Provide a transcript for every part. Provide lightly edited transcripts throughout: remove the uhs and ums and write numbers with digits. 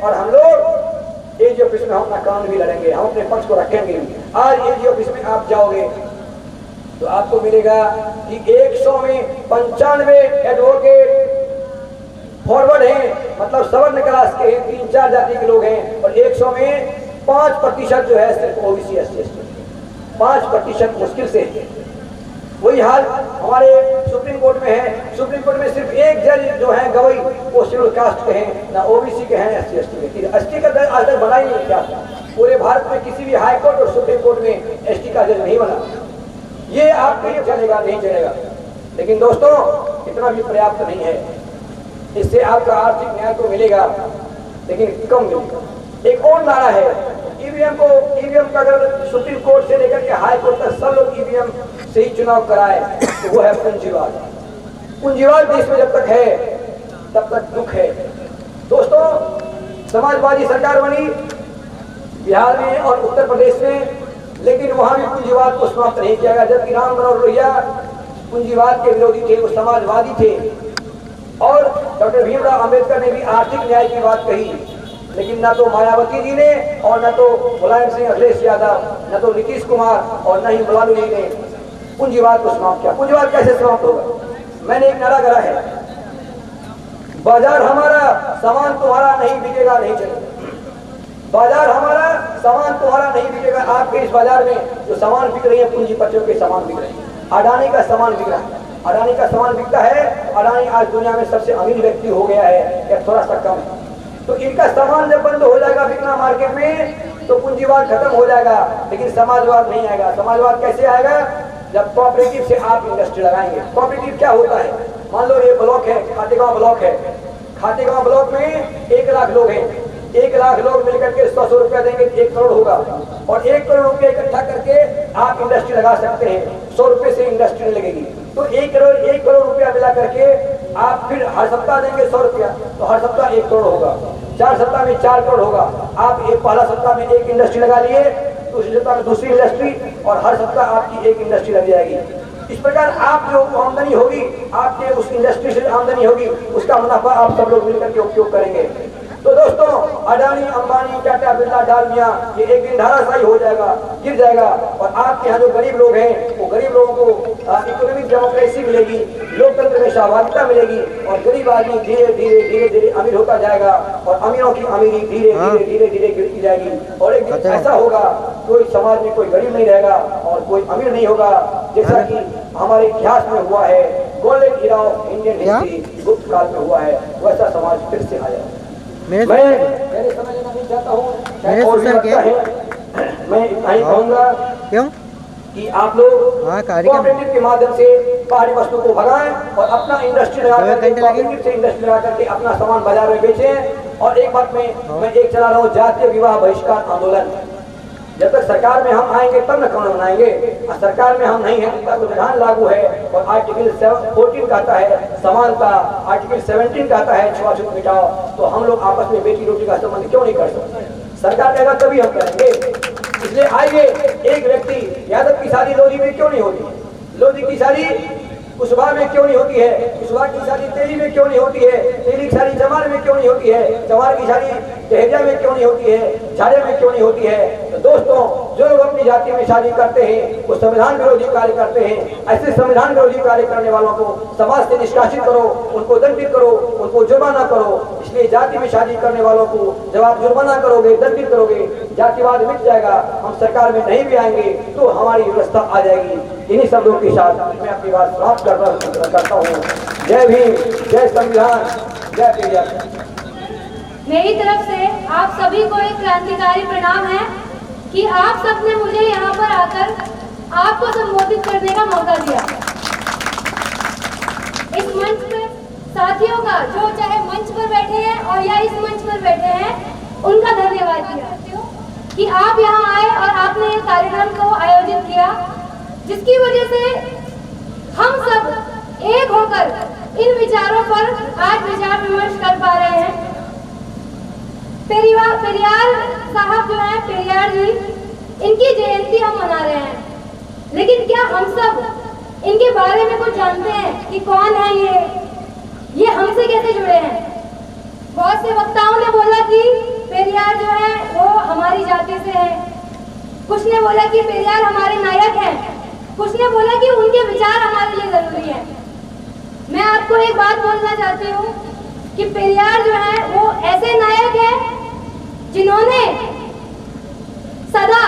और हम लोग एजी ऑफिस में हम अपना कानून भी लड़ेंगे, हम अपने पक्ष को रखेंगे। आज एजी ऑफिस में आप जाओगे तो आपको मिलेगा कि 100 में 95 एडवोकेट फॉरवर्ड हैं, मतलब सवर्ण क्लास के 3-4 जाति के लोग हैं, और 100 में 5% जो है सिर्फ ओबीसी एससी एसटी, 5% मुश्किल से। वही हाल हमारे सुप्रीम कोर्ट में है। सुप्रीम कोर्ट में सिर्फ एक जज जो है गवई, वो शेड्यूल कास्ट के हैं, ना ओबीसी के हैं, एससी एसटी के। एसटी का दर्ज आज तक बना ही नहीं क्या? पूरे भारत में किसी भी हाई कोर्ट और सुप्रीम कोर्ट में एसटी का जज नहीं बना। ये आपके लिए चलेगा नहीं चलेगा। लेकिन दोस्तों इतना भी पर्याप्त नहीं है, इससे आपका आर्थिक न्याय तो मिलेगा लेकिन कम मिलेगा। एक और नारा है, ईवीएम का अगर सुप्रीम कोर्ट से लेकर के हाई कोर्ट तक सब लोग ईवीएम से ही चुनाव कराए तो वो है पूंजीवाद। पूंजीवाद देश में जब तक है तब तक दुख है। दोस्तों समाजवादी सरकार बनी बिहार में और उत्तर प्रदेश में, लेकिन वहां भी पूंजीवाद को समाप्त नहीं किया गया। जबकि राम मनोहर लोहिया पूंजीवाद के विरोधी थे, वो समाजवादी थे, और डॉक्टर भीमराव अंबेडकर ने भी आर्थिक न्याय की बात कही, लेकिन न तो मायावती जी ने और न तो मुलायम सिंह अखिलेश यादव, न तो नीतीश कुमार और न ही मुलायम जी ने पूंजीवाद को समाप्त किया। पूंजीवाद कैसे समाप्त होगा? मैंने एक नारा करा है, बाजार हमारा सामान तुम्हारा नहीं बिकेगा नहीं चलेगा। बाजार हमारा सामान तुम्हारा नहीं बिकेगा। आपके इस बाजार में जो सामान बिक रही है पूंजीपतियों के सामान बिक रहे हैं, अडानी का सामान बिक रहा है, अडानी का सामान बिकता है। अडानी आज दुनिया में सबसे अमीर व्यक्ति हो गया है या थोड़ा सा कम है। तो इनका सामान जब बंद हो जाएगा बिकना मार्केट में तो पूंजीवाद खत्म हो जाएगा, लेकिन समाजवाद नहीं आएगा। समाजवाद कैसे आएगा? जब कोऑपरेटिव से आप इंडस्ट्री लगाएंगे। कोऑपरेटिव क्या होता है? मान लो ये ब्लॉक है, खातेगांव ब्लॉक है, खातेगांव ब्लॉक में 1 लाख लोग हैं, 1 लाख लोग मिलकर के 100 रुपया देंगे, 1 करोड़ होगा, और 1 करोड़ रुपया इकट्ठा करके आप इंडस्ट्री लगा सकते हैं। 100 रुपये से इंडस्ट्री लगेगी तो 1 करोड़ रुपया मिला करके आप फिर हर सप्ताह देंगे 100 रुपया, तो हर सप्ताह 1 करोड़ होगा, 4 सप्ताह में 4 करोड़ होगा। आप एक पहला सप्ताह में एक इंडस्ट्री लगा लिए, दूसरी सप्ताह में दूसरी इंडस्ट्री, और हर सप्ताह आपकी एक इंडस्ट्री लग जाएगी। इस प्रकार आप जो आमदनी होगी, आपके उस इंडस्ट्री से आमदनी होगी, उसका मुनाफा आप सब लोग मिलकर के उपयोग करेंगे। तो दोस्तों अडानी, अंबानी, टाटा, बिरला, डालमिया ये एक दिन धाराशायी हो जाएगा, गिर जाएगा, और आपके यहाँ जो गरीब लोग हैं वो गरीब लोगों को इकोनॉमिक डेमोक्रेसी मिलेगी, लोकतंत्र में सहभागिता मिलेगी, और गरीब आदमी धीरे धीरे अमीर होता जाएगा, और अमीरों की अमीरी धीरे धीरे गिरती जाएगी। और एक दिन ऐसा होगा कोई समाज में कोई गरीब नहीं रहेगा और कोई अमीर नहीं होगा, जैसा कि हमारे इतिहास में हुआ है, golden era of Indian history गुप्त काल में हुआ है, वैसा समाज फिर से आया। मैं समझ नहीं चाहता हूँ, मैं इतना ही कहूँगा क्यों कि आप लोग कोऑपरेटिव के माध्यम से बाहरी वस्तु को भगाएं और अपना इंडस्ट्री लगा करके, कोऑपरेटिव से इंडस्ट्री लगा करके अपना सामान बाजार में बेचें। और एक बात मैं एक चला रहा हूँ, जातीय विवाह बहिष्कार आंदोलन। जब तक सरकार में हम आएंगे तब न कानून बनाएंगे, और सरकार में हम नहीं है तब संविधान लागू है। और आर्टिकल 14 कहता है समानता, आर्टिकल 17 कहता है छुआछूत मिटाओ। तो हम लोग आपस में बेटी रोटी का संबंध क्यों नहीं कर सकते? सरकार कहेगा तभी हम करेंगे। इसलिए आइए, एक व्यक्ति यादव की शादी लोधी में क्यों नहीं होती? लोधी की शादी कुशवाहा में क्यों नहीं होती है? कुशवाहा की शादी तेली में क्यों नहीं होती है? तेली की शादी जमार में क्यों नहीं होती है? जमार की शादी दहेजा में क्यों नहीं होती है? झाड़े में क्यों नहीं होती है? तो दोस्तों जो लोग अपनी जाति में शादी करते हैं वो संविधान विरोधी कार्य करते हैं। ऐसे संविधान विरोधी कार्य करने वालों को समाज से निष्कासित करो, उनको दंडित करो, उनको जुर्माना करो। इसलिए जाति में शादी करने वालों को जब आप जुर्माना करोगे, दंडित करोगे, जातिवाद मिट जाएगा। हम सरकार में नहीं भी आएंगे तो हमारी व्यवस्था आ जाएगी। इन्हीं शब्दों के साथ मैं अपनी बात समाप्त करता हूँ। जय भीम, जय संविधान, जय पेरियार। मेरी तरफ से आप सभी को एक क्रांतिकारी प्रणाम है कि आप सबने मुझे यहाँ पर आकर आपको संबोधित करने का मौका दिया। इस मंच पर साथियों का जो चाहे मंच पर बैठे हैं और या इस मंच पर बैठे हैं, उनका धन्यवाद दिया कि आप यहाँ आए और आपने ये कार्यक्रम को आयोजित किया, जिसकी वजह से हम सब एक होकर इन विचारों पर आज विचार विमर्श कर पा रहे हैं। पेरियार साहब जो है, पेरियार जी, इनकी जयंती हम मना रहे हैं, लेकिन क्या हम सब इनके बारे में कुछ जानते हैं कि कौन है ये हमसे कैसे जुड़े हैं? बहुत से वक्ताओं ने बोला कि पेरियार जो है वो हमारी जाति से है, कुछ ने बोला कि पेरियार हमारे नायक हैं, कुछ ने बोला कि उनके विचार हमारे लिए जरूरी है। मैं आपको एक बात बोलना चाहती हूँ कि पेरियार जो है वो ऐसे नायक है जिन्होंने सदा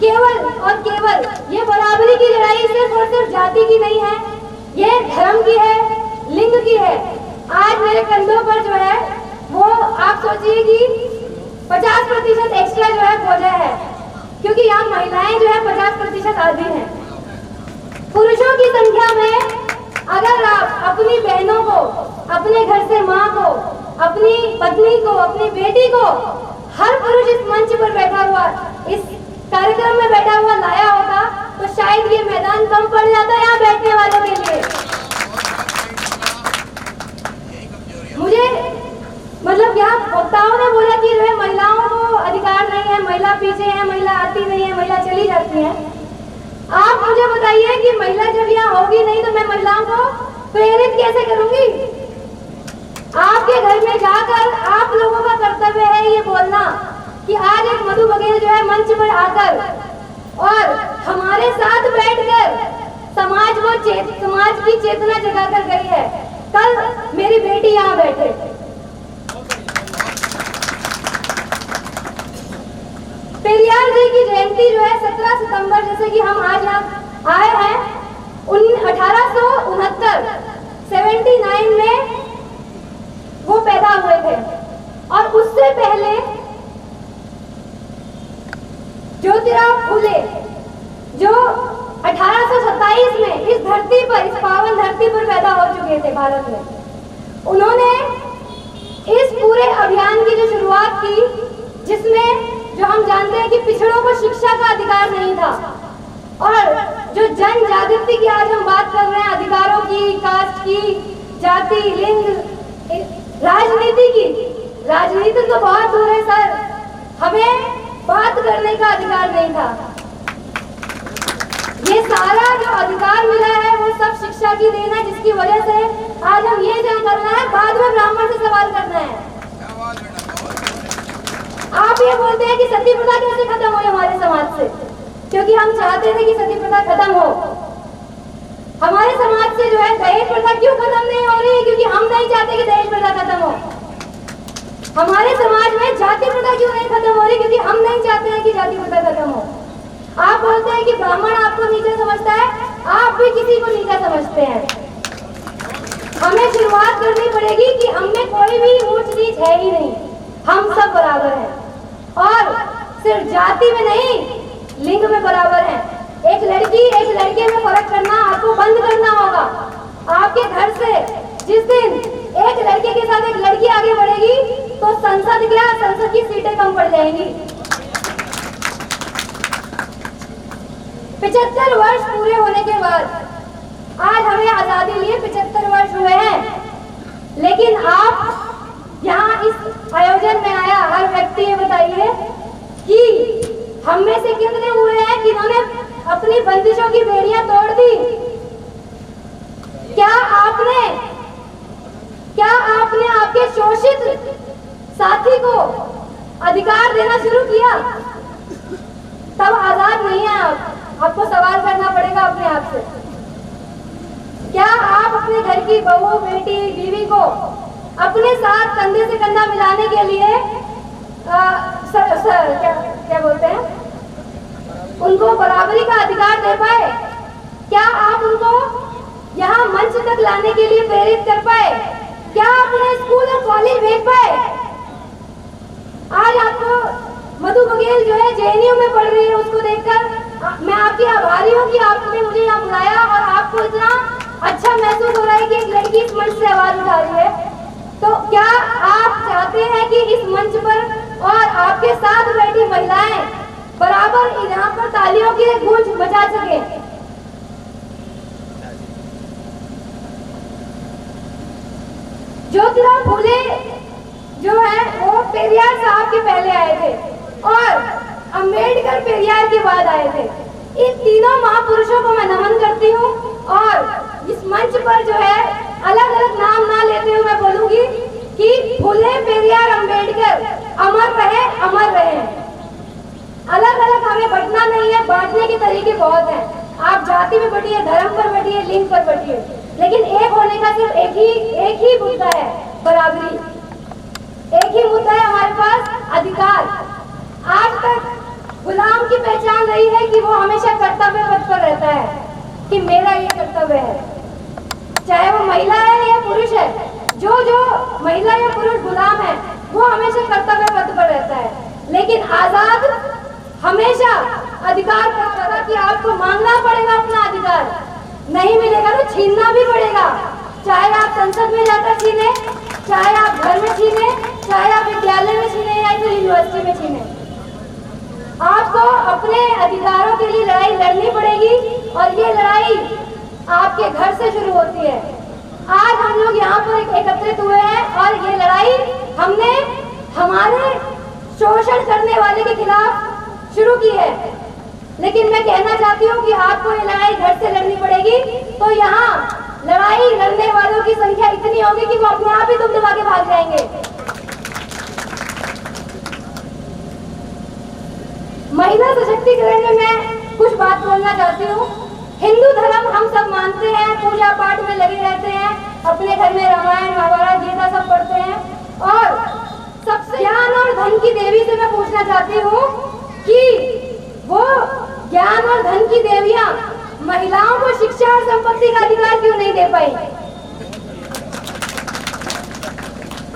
केवल और केवल ये बराबरी की लड़ाई सिर्फ और सिर्फ जाति की नहीं है, ये धर्म की है, लिंग की है। आज मेरे कंधों पर जो है वो आप सोचिए कि 50% एक्स्ट्रा जो है बोझा है, क्योंकि यहाँ महिलाएं जो है 50% आधी हैं। पुरुषों की संख्या में अगर आप अपनी बहनों को, अपने घर से माँ को, अपनी पत्नी को, अपनी बेटी को, हर पुरुष इस मंच पर बैठा हुआ, इस कार्यक्रम में बैठा हुआ लाया होता तो शायद ये मैदान कम पड़ जाता यहाँ बैठने वालों के लिए। मुझे मतलब यहाँ वक्ताओं ने बोला कि जो है महिलाओं को अधिकार नहीं है, महिला पीछे है, महिला आती नहीं है, महिला चली जाती है। आप मुझे बताइए कि महिला जब यहाँ होगी नहीं तो मैं महिलाओं को प्रेरित कैसे करूंगी? आपके घर में जाकर आप लोगों का कर्तव्य है ये बोलना कि आज एक मधु बघेल जो है मंच पर आकर और हमारे साथ बैठकर समाज की चेतना जगाकर गई है। कल मेरी बेटी यहाँ बैठे, पेरियार जी की जयंती जो है 17 सितंबर, जैसे कि हम आज यहाँ आए हैं, 1869 79 में वो पैदा हुए थे और उससे पहले ज्योतिराव फूले जो 1827 में इस धरती पर, इस पावन धरती पर पैदा हो चुके थे भारत में। उन्होंने इस पूरे अभियान की जो शुरुआत की, जिसमें जो हम जानते हैं कि पिछड़ों को शिक्षा का अधिकार नहीं था और जो जन जागृति की आज हम बात कर रहे हैं, अधिकारों की, कास्ट की, जाति, लिंग, राजनीति की, राजनीति तो बहुत दूर है सर, हमें बात करने का अधिकार नहीं था। ये सारा जो अधिकार मिला है वो सब शिक्षा की देन है, जिसकी वजह से आज हम ये जंग करना है, बाद में ब्राह्मण से सवाल करना है। आप ये बोलते हैं कि सती प्रथा कैसे खत्म हो हमारे समाज से, क्योंकि हम चाहते थे कि सती प्रथा खत्म हो। हमारे समाज से जो है दहेज प्रथा क्यों खत्म नहीं हो रही है? क्योंकि हम नहीं चाहते कि दहेज प्रथा खत्म हो। हमारे समाज में जाति प्रथा क्यों नहीं खत्म हो रही? क्योंकि हम नहीं चाहते हैं कि जाति प्रथा खत्म हो। आप बोलते हैं कि ब्राह्मण आपको नीचा समझता है, आप भी किसी को नीचा समझते हैं। हमें शुरुआत करनी पड़ेगी कि हमने कोई भी ऊंच नीच है ही नहीं, हम सब बराबर हैं और सिर्फ जाति में नहीं, लिंग में बराबर हैं। एक लड़की एक लड़के में फर्क करना आपको बंद करना होगा। आपके घर से जिस दिन एक लड़के के साथ एक लड़की आगे बढ़ेगी तो संसद क्या, संसद की सीटें कम पड़ जाएंगी। 75 वर्ष पूरे होने के बाद, आज हमें आजादी लिए 75 वर्ष हुए हैं, लेकिन आप यहाँ इस आयोजन में आया हर व्यक्ति ये बताइए कि हम में से कितने हुए हैं जिन्होंने अपनी बंदिशों की बेड़ियां तोड़ दी? क्या आपने आपके शोषित साथी को अधिकार देना शुरू किया? तब आजाद नहीं है आप। आपको सवाल करना पड़ेगा अपने आप से। क्या आप अपने घर की बहू, बेटी, बीवी को अपने साथ कंधे से कंधा मिलाने के लिए क्या बोलते हैं, उनको बराबरी का अधिकार दे पाए? क्या आप उनको यहाँ मंच तक लाने के लिए प्रेरित कर पाए? क्या आप उन्हें स्कूल और कॉलेज भेज पाए? आज आपको मधु बघेल जो है जेएनयू में पढ़ रही है, उसको देखकर मैं आपकी आभारी हूँ कि आपने मुझे यहाँ बुलाया और आपको इतना अच्छा महसूस हो रहा है कि एक लड़की इस मंच से आवाज उठा रही है। तो क्या आप चाहते हैं कि इस मंच पर और आपके साथ बैठी महिलाएं बराबर यहाँ पर तालियों की गूंज मचा सके? ज्योतिराव फूले जो है वो पेरियार साहब के पहले आए थे और अंबेडकर पेरियार के बाद आए थे। इन तीनों महापुरुषों को मैं नमन करती हूँ और इस मंच पर जो है अलग अलग नाम ना लेते हुए मैं बोलूंगी कि फूले, पेरियार, अंबेडकर अमर रहे, अमर रहे। अलग अलग हमें बंटना नहीं है, बांटने के तरीके बहुत हैं। आप जाति में बंटिए, धर्म पर बंटिए, लिंग पर बंटिए, लेकिन एक होने का सिर्फ एक ही मुद्दा है, बराबरी। एक ही मुद्दा है हमारे पास, अधिकार। आज तक गुलाम की पहचान रही है कि वो हमेशा कर्तव्य पथ पर रहता है कि मेरा ये कर्तव्य है, चाहे वो महिला है या पुरुष है। जो महिला या पुरुष गुलाम है वो हमेशा कर्तव्य पथ पर रहता है, लेकिन आजाद हमेशा अधिकार प्राप्त होगा कि आपको मांगना पड़ेगा अपना अधिकार। नहीं मिलेगा तो छीनना भी पड़ेगा, चाहे आप संसद में जाकर छीने, चाहे आप घर में छीने, चाहे आप विद्यालय में छीने या फिर यूनिवर्सिटी में छीने। आपको अपने अधिकारों के लिए लड़ाई लड़नी पड़ेगी और ये लड़ाई आपके घर से शुरू होती है। आज हम लोग यहाँ पर एकत्रित हुए हैं और ये लड़ाई हमने हमारे शोषण करने वाले के खिलाफ शुरू की है, लेकिन मैं कहना चाहती हूँ कि आपको ये लड़ाई घर से लड़नी पड़ेगी। तो यहाँ लड़ाई लड़ने वालों की संख्या इतनी होगी कि वो अपने आप ही दुम दबा के भाग जाएंगे। महिला सशक्तिकरण में मैं कुछ बात बोलना चाहती हूँ। हिंदू धर्म हम सब मानते हैं, पूजा पाठ में लगे रहते हैं, अपने घर में रामायण महाभारत गीता सब पढ़ते हैं, और सबसे ज्ञान और धन की देवी से मैं पूछना चाहती हूँ कि वो ज्ञान और धन की देवियां महिलाओं को शिक्षा और संपत्ति का अधिकार क्यों नहीं दे पाई?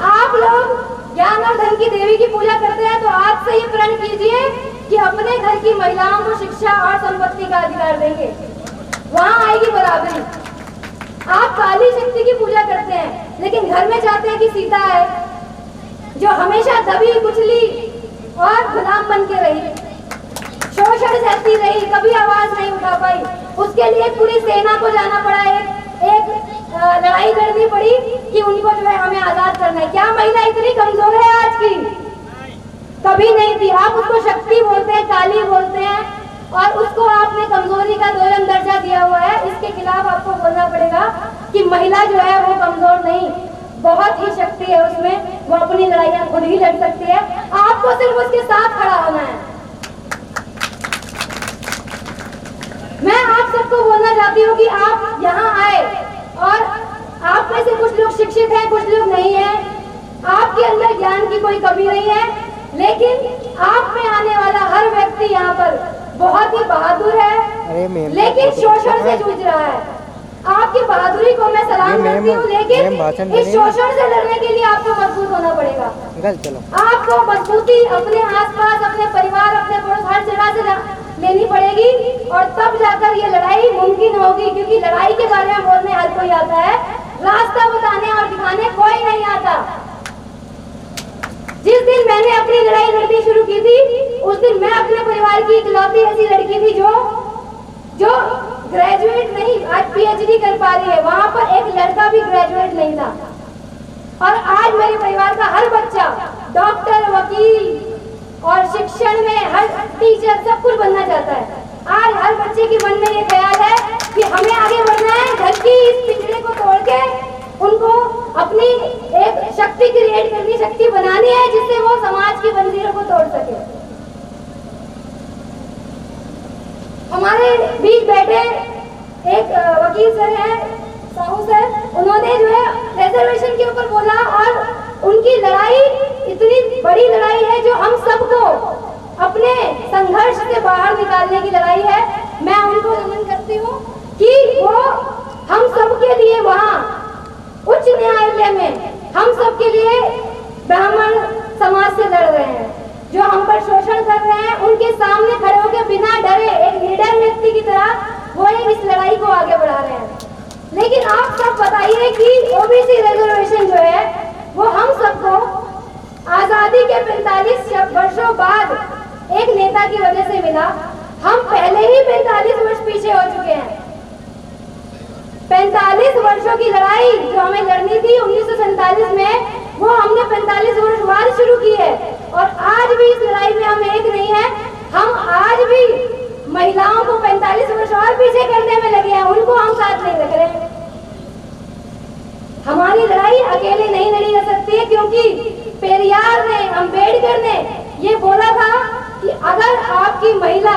आप लोग ज्ञान और धन की देवी की पूजा करते हैं तो आज से ही प्रण कीजिए कि अपने घर की महिलाओं को शिक्षा और संपत्ति का अधिकार देंगे, वहां आएगी बराबरी। आप काली शक्ति की पूजा करते हैं लेकिन घर में चाहते हैं कि सीता है जो हमेशा दबी कुचली और गुलाम बन के रही, शोषण सहती रही, कभी आवाज नहीं उठा पाई। उसके लिए पूरी सेना को जाना पड़ा, एक लड़ाई लड़नी पड़ी कि उनको जो है हमें आजाद करना है। क्या महिला इतनी कमजोर है आज की? कभी नहीं थी। आप उसको शक्ति बोलते हैं, काली बोलते हैं, और उसको आपने कमजोरी का दोयम दर्जा दिया हुआ है। इसके खिलाफ आपको बोलना पड़ेगा कि महिला जो है वो कमजोर नहीं, बहुत ही शक्ति है उसमें, वो अपनी लड़ाइयां खुद ही लड़ सकती है। आपको सिर्फ उसके साथ खड़ा होना है। मैं आप सबको बोलना चाहती हूँ कि आप यहाँ आए और आप में से कुछ लोग शिक्षित हैं, कुछ लोग नहीं हैं, आपके अंदर ज्ञान की कोई कमी नहीं है, लेकिन आप में आने वाला हर व्यक्ति यहाँ पर बहुत ही बहादुर है, लेकिन शोषण से जूझ रहा है। आपकी बहादुरी को मैं सलाम करती हूँ, लेकिन इस शोषण से लड़ने के लिए आपको मजबूत होना पड़ेगा। आपको मजबूती अपने आसपास, अपने परिवार, अपने पड़ोस, हर जगह से लेनी पड़ेगी और तब जाकर ये लड़ाई मुमकिन होगी, क्योंकि लड़ाई के बारे में बोलने हर कोई आता है, रास्ता बताने और दिखाने कोई नहीं आता। जिस दिन मैंने अपनी लड़ाई लड़नी शुरू की थी उस दिन मैं अपने परिवार की इकलौती ऐसी लड़की थी जो ग्रेजुएट नहीं, आज पीएचडी कर पा रही है। वहां पर एक लड़का भी ग्रेजुएट नहीं था, और आज मेरे परिवार का हर बच्चा डॉक्टर, वकील और शिक्षण में हर टीचर सब कुछ बनना चाहता है। आज हर बच्चे के मन में ये ख्याल है कि हमें आगे बढ़ना है, घर की इस पिंजरे को तोड़ के उनको अपनी एक शक्ति क्रिएट करनी, शक्ति बनानी है जिससे वो समाज की जंजीरों को तोड़ सके। हमारे बीच बैठे एक वकील सर हैं, साहू सर, उन्होंने जो है रिजर्वेशन के ऊपर बोला, और उनकी लड़ाई इतनी बड़ी लड़ाई है जो हम सबको अपने संघर्ष से बाहर निकालने की लड़ाई है। मैं उनको नमन करती हूँ कि वो हम सबके लिए वहाँ उच्च न्यायालय में हम सबके लिए ब्राह्मण समाज से लड़ रहे हैं, जो हम पर शोषण कर रहे हैं, उनके सामने खड़े होकर बिना डरे एक निडर व्यक्ति की तरह वो इस लड़ाई को आगे बढ़ा रहे हैं। लेकिन आप सब बताइए कि ओबीसी रिजर्वेशन जो है वो हम सबको आजादी के 45 वर्षों बाद एक नेता की वजह से मिला। हम पहले ही 45 वर्ष पीछे हो चुके हैं। 45 वर्षों की लड़ाई जो हमें लड़नी थी 1947 में, वो हमने 45 वर्ष बाद शुरू की है, और आज भी इस लड़ाई में हम एक नहीं है। हम आज भी महिलाओं को 45 वर्ष और पीछे करने में लगे हैं, उनको हम साथ नहीं रख रहे। हमारी लड़ाई अकेले नहीं लड़ी जा सकती है, क्योंकि पेरियार ने, अम्बेडकर आपकी महिला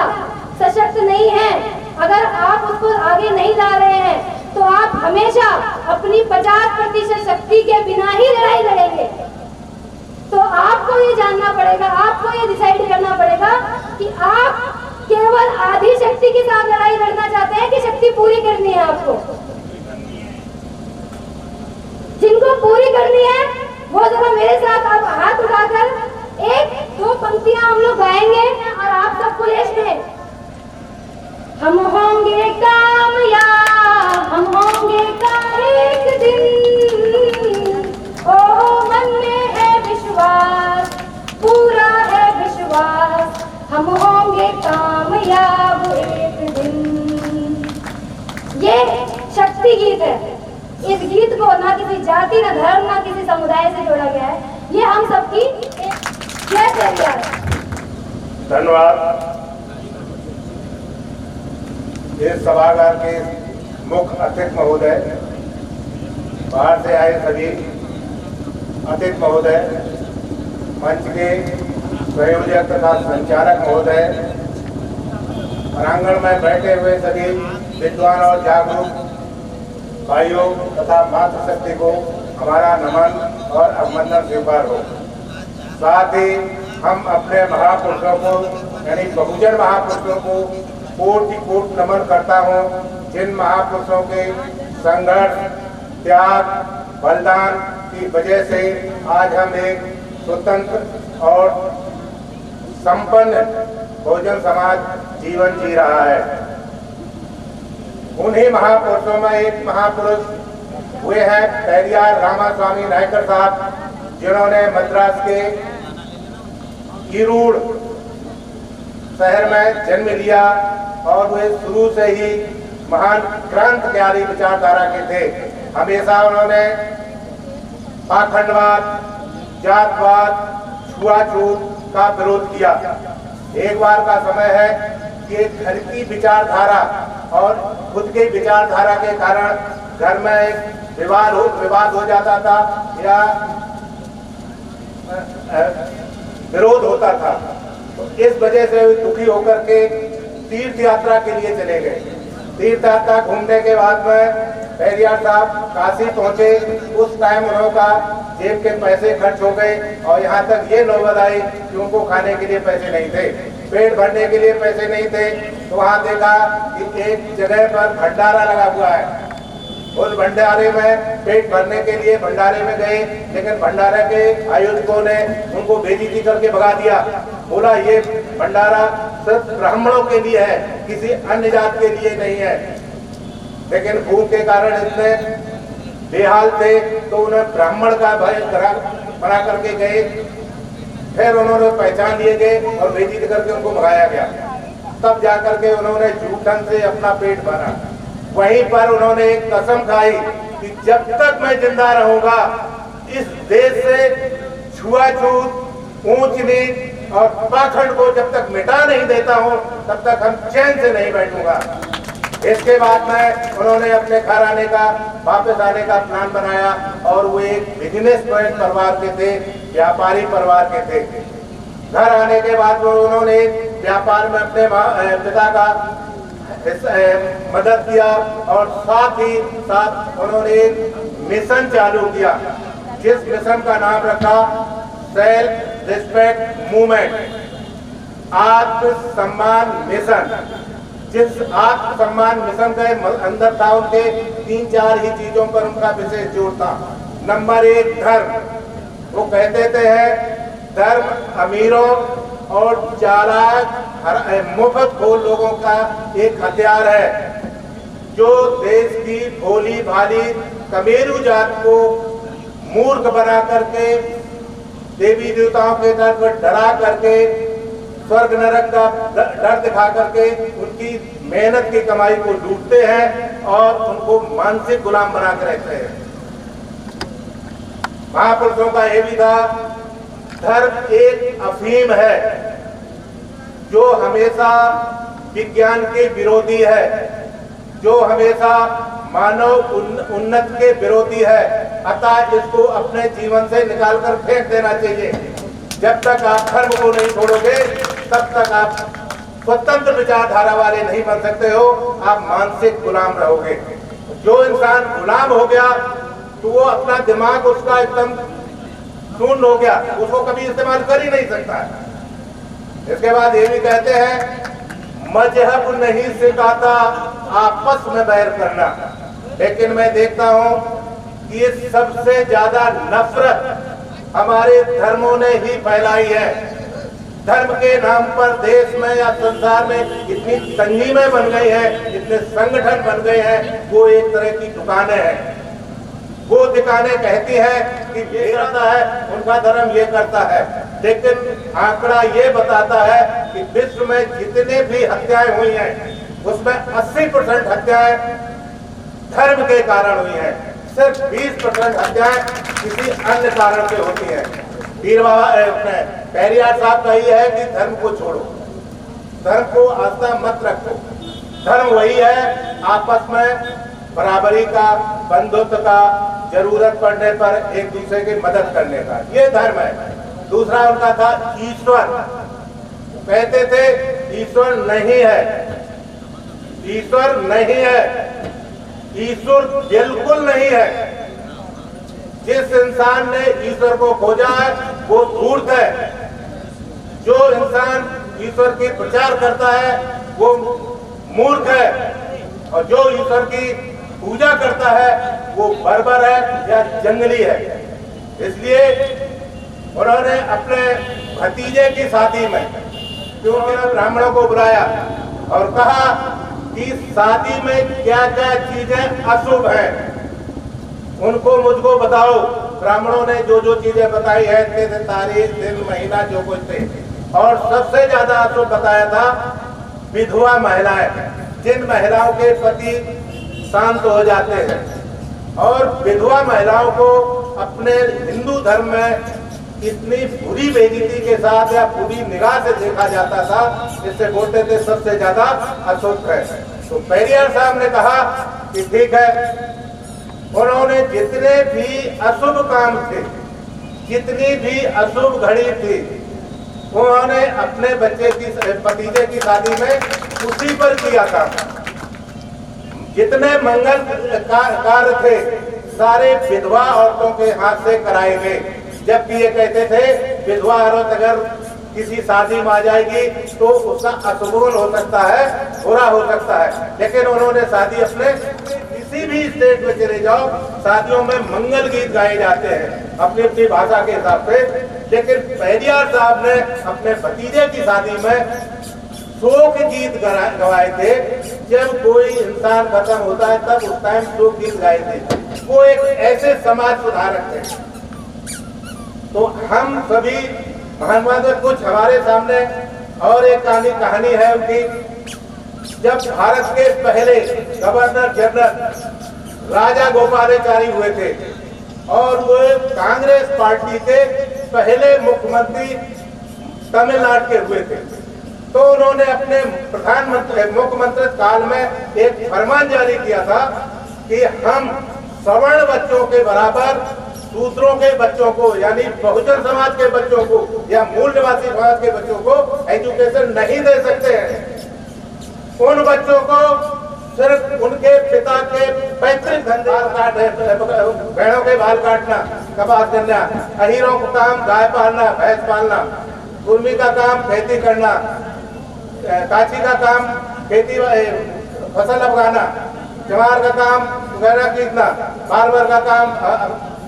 सशक्त नहीं है, अगर आप उसको आगे नहीं ला रहे हैं, तो आप हमेशा अपनी 50% शक्ति के बिना ही लड़ाई लड़ेंगे। तो आपको ये जानना पड़ेगा, आपको ये डिसाइड करना पड़ेगा कि आप केवल आधी शक्ति के साथ लड़ाई लड़ना चाहते हैं कि शक्ति पूरी करनी है आपको। जिनको पूरी करनी है वो जरा मेरे साथ आप हाथ उठाकर एक दो पंक्तियां हम लोग गाएंगे और आप सबको लिस्ट में हम होंगे कामयाब, हम होंगे एक दिन, ओ मन में है विश्वास, पूरा है विश्वास, हम होंगे कामयाब एक दिन। ये शक्ति गीत है। इस गीत को ना किसी जाति, ना धर्म, ना किसी समुदाय से जोड़ा गया है। ये हम सबकी जय है। धन्यवाद। इस सभागार के मुख्य अतिथि महोदय, बाहर से आए सभी अतिथि महोदय, मंच के संयोजक तथा संचालक महोदय, प्रांगण में बैठे हुए सभी विद्वान और जागरूक भाइयों तथा मातृशक्ति को हमारा नमन और अभिनंदन स्वीकार हो। साथ ही हम अपने महापुरुषों को यानी बहुजन महापुरुषों को कोटि कोटि नमन करता हूँ, जिन महापुरुषों के संघर्ष, त्याग, बलिदान की वजह से आज हम एक स्वतंत्र और संपन्न बहुजन समाज जीवन जी रहा है। उन्हीं महापुरुषों में एक महापुरुष हुए हैं पेरियार रामास्वामी नायकर साहब, जिन्होंने मद्रास के ईरूड़ शहर में जन्म लिया और वे शुरू से ही महान क्रांतिकारी विचारधारा के थे। हमेशा उन्होंने पाखंडवाद, जातवाद, छुआछूत का विरोध किया। एक बार का समय है कि घर की विचारधारा और खुद के विचारधारा के कारण घर में एक विवाद हो जाता था या विरोध होता था। तो इस वजह से दुखी होकर के तीर्थ यात्रा के लिए चले गए। तीर्थ यात्रा घूमने के बाद में पेरियार साहब काशी पहुंचे। उस टाइम उनका जेब के पैसे खर्च हो गए और यहाँ तक ये नौबत आई कि उनको खाने के लिए पैसे नहीं थे, पेट भरने के लिए पैसे नहीं थे। तो वहाँ देखा कि एक जगह पर भंडारा लगा हुआ है। उस भंडारे में पेट भरने के लिए भंडारे में गए, लेकिन भंडारे के आयोजकों ने उनको बेइज्जती करके भगा दिया। बोला ये भंडारा सिर्फ ब्राह्मणों के लिए है, किसी अन्य जात के लिए नहीं है। लेकिन भूख के कारण इतने बेहाल थे तो उन्हें ब्राह्मण का भय बना करके गए। फिर उन्होंने पहचान लिए गए और बेइज्जती करके उनको भगाया गया। तब जाकर के उन्होंने झूठ ढंग से अपना पेट भरा। वहीं पर उन्होंने एक कसम खाई कि जब तक मैं जिंदा रहूंगा इस देश से छुआछूत, ऊंच नीच और पाखंड को जब तक मिटा नहीं देता हूं तब तक हम चैन से नहीं बैठूंगा। इसके बाद में उन्होंने अपने घर आने का, वापस आने का प्लान बनाया और वो एक बिजनेसमैन परिवार के थे, व्यापारी परिवार के थे। घर आने के बाद वो उन्होंने व्यापार में अपने पिता का मदद किया और साथ ही साथ उन्होंने एक मिशन चालू किया, जिस मिशन का नाम रखा सेल्फ रिस्पेक्ट मूवमेंट, आत्मसम्मान मिशन। जिस आत्मसम्मान मिशन के अंदर था उनके 3-4 ही चीजों पर उनका विशेष जोर था। नंबर 1 धर्म। वो कहते थे धर्म अमीरों और चालाक मुफ्त खोर लोगों का एक हथियार है, जो देश की भोली भाली कमेरू जात को मूर्ख बना करके, देवी देवताओं के तरफ डरा करके, स्वर्ग नरक का डर दिखा करके उनकी मेहनत की कमाई को लूटते हैं और उनको मानसिक गुलाम बना कर रहते हैं। महापुरुषों का ये भी था, धर्म एक अफीम है जो हमेशा विज्ञान के विरोधी है, जो हमेशा मानव उन्नत के विरोधी है। अतः इसको अपने जीवन से निकालकर फेंक देना चाहिए। जब तक आप धर्म को नहीं छोड़ोगे तब तक आप स्वतंत्र विचारधारा वाले नहीं बन सकते हो, आप मानसिक गुलाम रहोगे। जो इंसान गुलाम हो गया तो वो अपना दिमाग उसका एकदम शून्य हो गया, उसको कभी इस्तेमाल कर ही नहीं सकता है। इसके बाद ये भी कहते हैं मजहब नहीं सिखाता आपस में बैर करना, लेकिन मैं देखता हूं कि ये सबसे ज्यादा नफरत हमारे धर्मों ने ही फैलाई है। धर्म के नाम पर देश में या संसार में इतनी तंजीमें बन गई है, इतने संगठन बन गए हैं, वो एक तरह की दुकानें हैं। वो दुकानें कहती है कि ये करता है, उनका धर्म ये करता है, लेकिन आंकड़ा ये बताता है कि विश्व में जितने भी हत्याएं हुई हैं उसमें 80% हत्याएं धर्म के कारण हुई हैं, सिर्फ 20% हत्याएं किसी अन्य कारण से होती हैं। पीर बाबा पेरियार साहब का ये है कि धर्म को छोड़ो, धर्म को आस्था मत रखो। धर्म वही है आपस में बराबरी का, बंधुत्व का, जरूरत पड़ने पर एक दूसरे की मदद करने का, ये धर्म है। दूसरा उनका था ईश्वर, कहते थे ईश्वर नहीं है, ईश्वर नहीं है, ईश्वर बिल्कुल नहीं है। जिस इंसान ने ईश्वर को खोजा है वो धूर्त है, जो इंसान ईश्वर की प्रचार करता है वो मूर्ख है, और जो ईश्वर की पूजा करता है वो बर्बर है या जंगली है। इसलिए उन्होंने अपने भतीजे की शादी में क्योंकि ब्राह्मणों को बुलाया और कहा कि शादी में क्या क्या चीजें अशुभ हैं उनको मुझको बताओ। ब्राह्मणों ने जो जो चीजें बताई है, तारीख, दिन, महीना, जो कुछ थे, और सबसे ज्यादा अशुभ बताया था विधवा महिलाएं, जिन महिलाओं के पति शांत हो जाते हैं। और विधवा महिलाओं को अपने हिंदू धर्म में इतनी बुरी बेइज्जती के साथ या बुरी निगाह से देखा जाता था, जिससे बोलते थे सबसे ज्यादा अशुभ है। तो पेरियार साहब ने कहा कि ठीक है, उन्होंने जितने भी अशुभ काम थे, जितनी भी अशुभ घड़ी थी, उन्होंने अपने बच्चे की भतीजे की शादी में उसी पर किया था। जितने मंगल कार्य थे सारे विधवा औरतों के हाथ से कराए गए, जबकि ये कहते थे विधवा औरत अगर किसी शादी में आ जाएगी तो उसका अशुभ हो सकता है, बुरा हो सकता है। लेकिन उन्होंने शादी अपने किसी भी स्टेट में चले जाओ, शादियों में मंगल गीत गाए जाते हैं अपनी अपनी भाषा के हिसाब से। लेकिन पेरियार साहब ने अपने भतीजे की शादी में शोक गीत गवाए थे। जब कोई इंसान खत्म होता है तब उस टाइम शोक गीत गाए थे। वो एक ऐसे समाज सुधारक थे। तो हम सभी महात्मा कुछ हमारे सामने और एक कहानी है उनकी। जब भारत के पहले गवर्नर जनरल राजा गोपालाचारी हुए थे और वो कांग्रेस पार्टी के पहले मुख्यमंत्री तमिलनाडु के हुए थे, तो उन्होंने अपने मुख्यमंत्री काल में एक फरमान जारी किया था कि हम सवर्ण बच्चों के बराबर दूसरों के बच्चों को, यानी बहुजन समाज के बच्चों को या मूल निवासी समाज के बच्चों को एजुकेशन नहीं दे सकते हैं। उन बच्चों को सिर्फ उनके पिता के पैतृक धंधे भेड़ों के बाल काटना, कपास करना, अहीरों का काम गाय पालना, भैंस पालना, कुर्मी का काम खेती करना, काची का काम खेती फसल उगाना, चमार का काम वगैरह खींचना, बार्बर का काम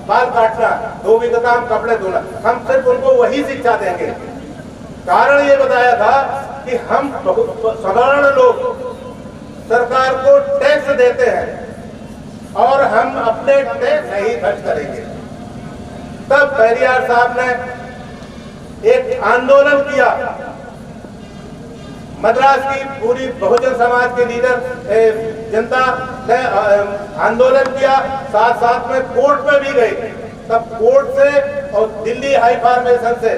बाल काटना, धोबी का काम कपड़े धोना, हम सिर्फ उनको वही शिक्षा देंगे। कारण ये बताया था कि हम साधारण लोग सरकार को टैक्स देते हैं और हम अपने टैक्स नहीं खर्च करेंगे। तब पेरियार साहब ने एक आंदोलन किया। मद्रास की पूरी बहुजन समाज के लीडर जनता ने आंदोलन किया, साथ साथ में कोर्ट में भी गए। तब कोर्ट से और दिल्ली हाई फॉर्मेशन से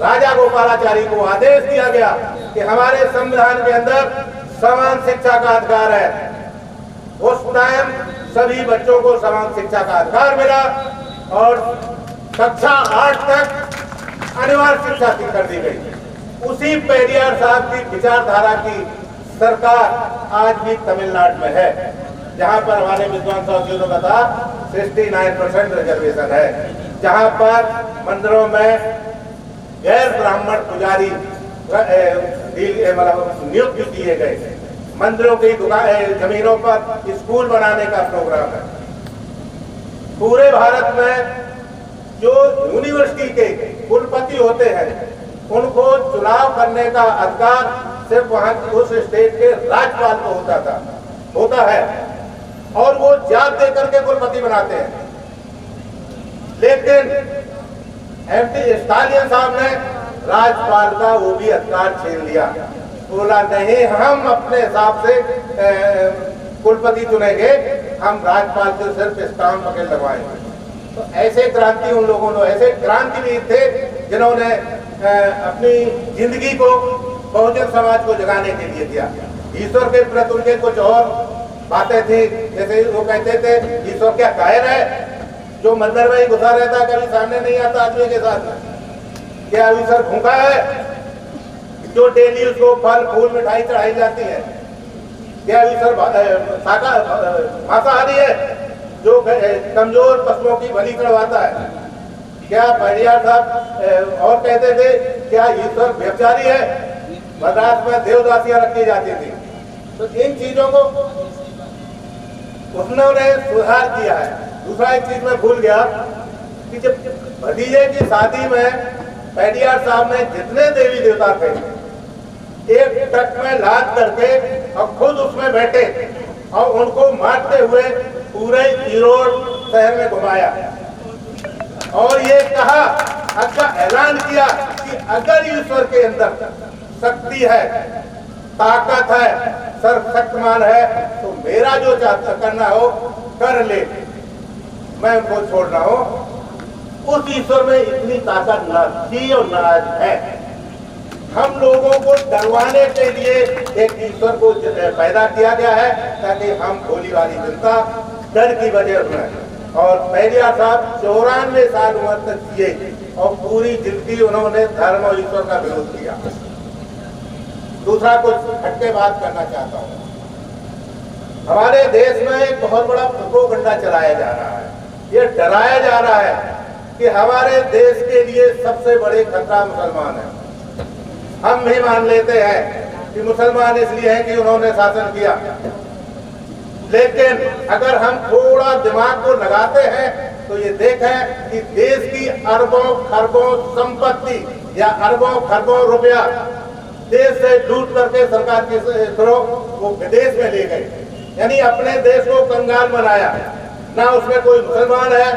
राजा गोपालाचारी को आदेश दिया गया कि हमारे संविधान के अंदर समान शिक्षा का अधिकार है। उस टाइम सभी बच्चों को समान शिक्षा का अधिकार मिला और कक्षा 8 तक अनिवार्य शिक्षा कर दी गई। उसी पेरियार साहब की विचारधारा की सरकार आज भी तमिलनाडु में है, जहां पर हमारे विद्वान साथियों ने बताया 69% रिजर्वेशन है, जहां पर मंदिरों में गैर ब्राह्मण पुजारी नियुक्त किए गए, मंदिरों की जमीनों पर स्कूल बनाने का प्रोग्राम है। पूरे भारत में जो यूनिवर्सिटी के कुलपति होते हैं उनको चुनाव करने का अधिकार सिर्फ वहां उस स्टेट के राज्यपाल को होता है और वो जात दे करके कुलपति बनाते हैं। लेकिन स्टालिन साहब ने राज्यपाल का वो भी अधिकार छीन लिया, बोला नहीं हम अपने हिसाब से कुलपति चुनेंगे, हम राज्यपाल से सिर्फ स्टाम्प पकड़ लगवाएंगे। तो ऐसे क्रांति उन लोगों ने, ऐसे क्रांतिवीर थे जिन्होंने अपनी जिंदगी को बहुजन समाज को जगाने के लिए दिया। ईश्वर के प्रति उनके कुछ और बातें थी, जैसे वो कहते थे ईश्वर क्या कायर है जो मंदिर में ही घुसा रहता, कभी सामने नहीं आता आदमी के साथ? क्या ईश्वर भूखा है जो डेली उसको फल फूल मिठाई चढ़ाई जाती है? क्या ईश्वर मांसाहारी है जो कमजोर पशुओं की बलि चढ़वाता है? क्या पेरियार साहब और कहते थे क्या ईश्वर व्यभिचारी है? मद्रास में देवदासियां रखी जाती थी। तो इन चीजों को उन्होंने सुधार किया है। दूसरा एक चीज मैं भूल गया कि जब भतीजे की शादी में पेरियार साहब ने जितने देवी देवता थे एक ट्रक में लाद करके और खुद उसमें बैठे और उनको मारते हुए पूरे ईरोड शहर में घुमाया और ये कहा, अच्छा ऐलान किया कि अगर ईश्वर के अंदर शक्ति है, ताकत है, सर्वशक्तिमान है तो मेरा जो चाहता करना हो कर ले, मैं उनको छोड़ रहा हूं। उस ईश्वर में इतनी ताकत न थी और न आज है। हम लोगों को डरवाने के लिए एक ईश्वर को पैदा किया गया है ताकि हम भोली वाली जनता डर की वजह से। और पेरियार साहब 94 साल उम्र तक जिए और पूरी जिंदगी उन्होंने धर्म और ईश्वर का विरोध किया। दूसरा कुछ हटके बात करना चाहता हूँ। हमारे देश में एक बहुत बड़ा प्रोपेगेंडा चलाया जा रहा है, ये डराया जा रहा है कि हमारे देश के लिए सबसे बड़े खतरा मुसलमान है। हम भी मान लेते हैं कि मुसलमान इसलिए हैं कि उन्होंने शासन किया, लेकिन अगर हम थोड़ा दिमाग को लगाते हैं तो ये देखें कि देश की अरबों खरबों संपत्ति या अरबों खरबों रुपया देश से लूट करके सरकार के थ्रू वो विदेश में ले गए, यानी अपने देश को कंगाल बनाया। ना उसमें कोई मुसलमान है,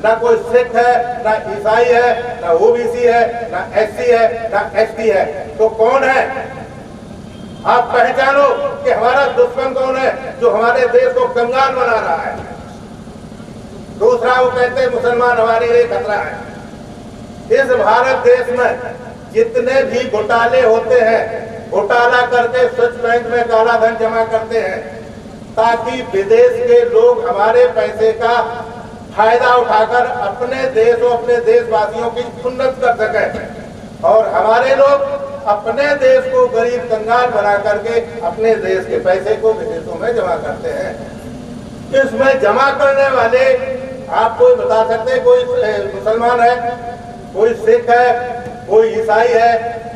ना कोई सिख है, ना ईसाई है, ना ओबीसी है, ना एससी है, ना एसटी है। तो कौन है? आप पहचानो कि हमारा दुश्मन कौन है जो हमारे देश को कंगाल बना रहा है। दूसरा वो कहते हैं मुसलमान हमारे लिए खतरा है। इस भारत देश में जितने भी घोटाले होते हैं, घोटाला करके स्विस बैंक में काला धन जमा करते हैं ताकि विदेश के लोग हमारे पैसे का फायदा उठाकर अपने देश और अपने देशवासियों की उन्नति कर सकें, और हमारे लोग अपने देश को गरीब कंगाल बना करके अपने देश के पैसे को विदेशों में जमा करते हैं। इसमें जमा करने वाले आप कोई बता सकते हैं? कोई मुसलमान है, कोई सिख है, कोई ईसाई है,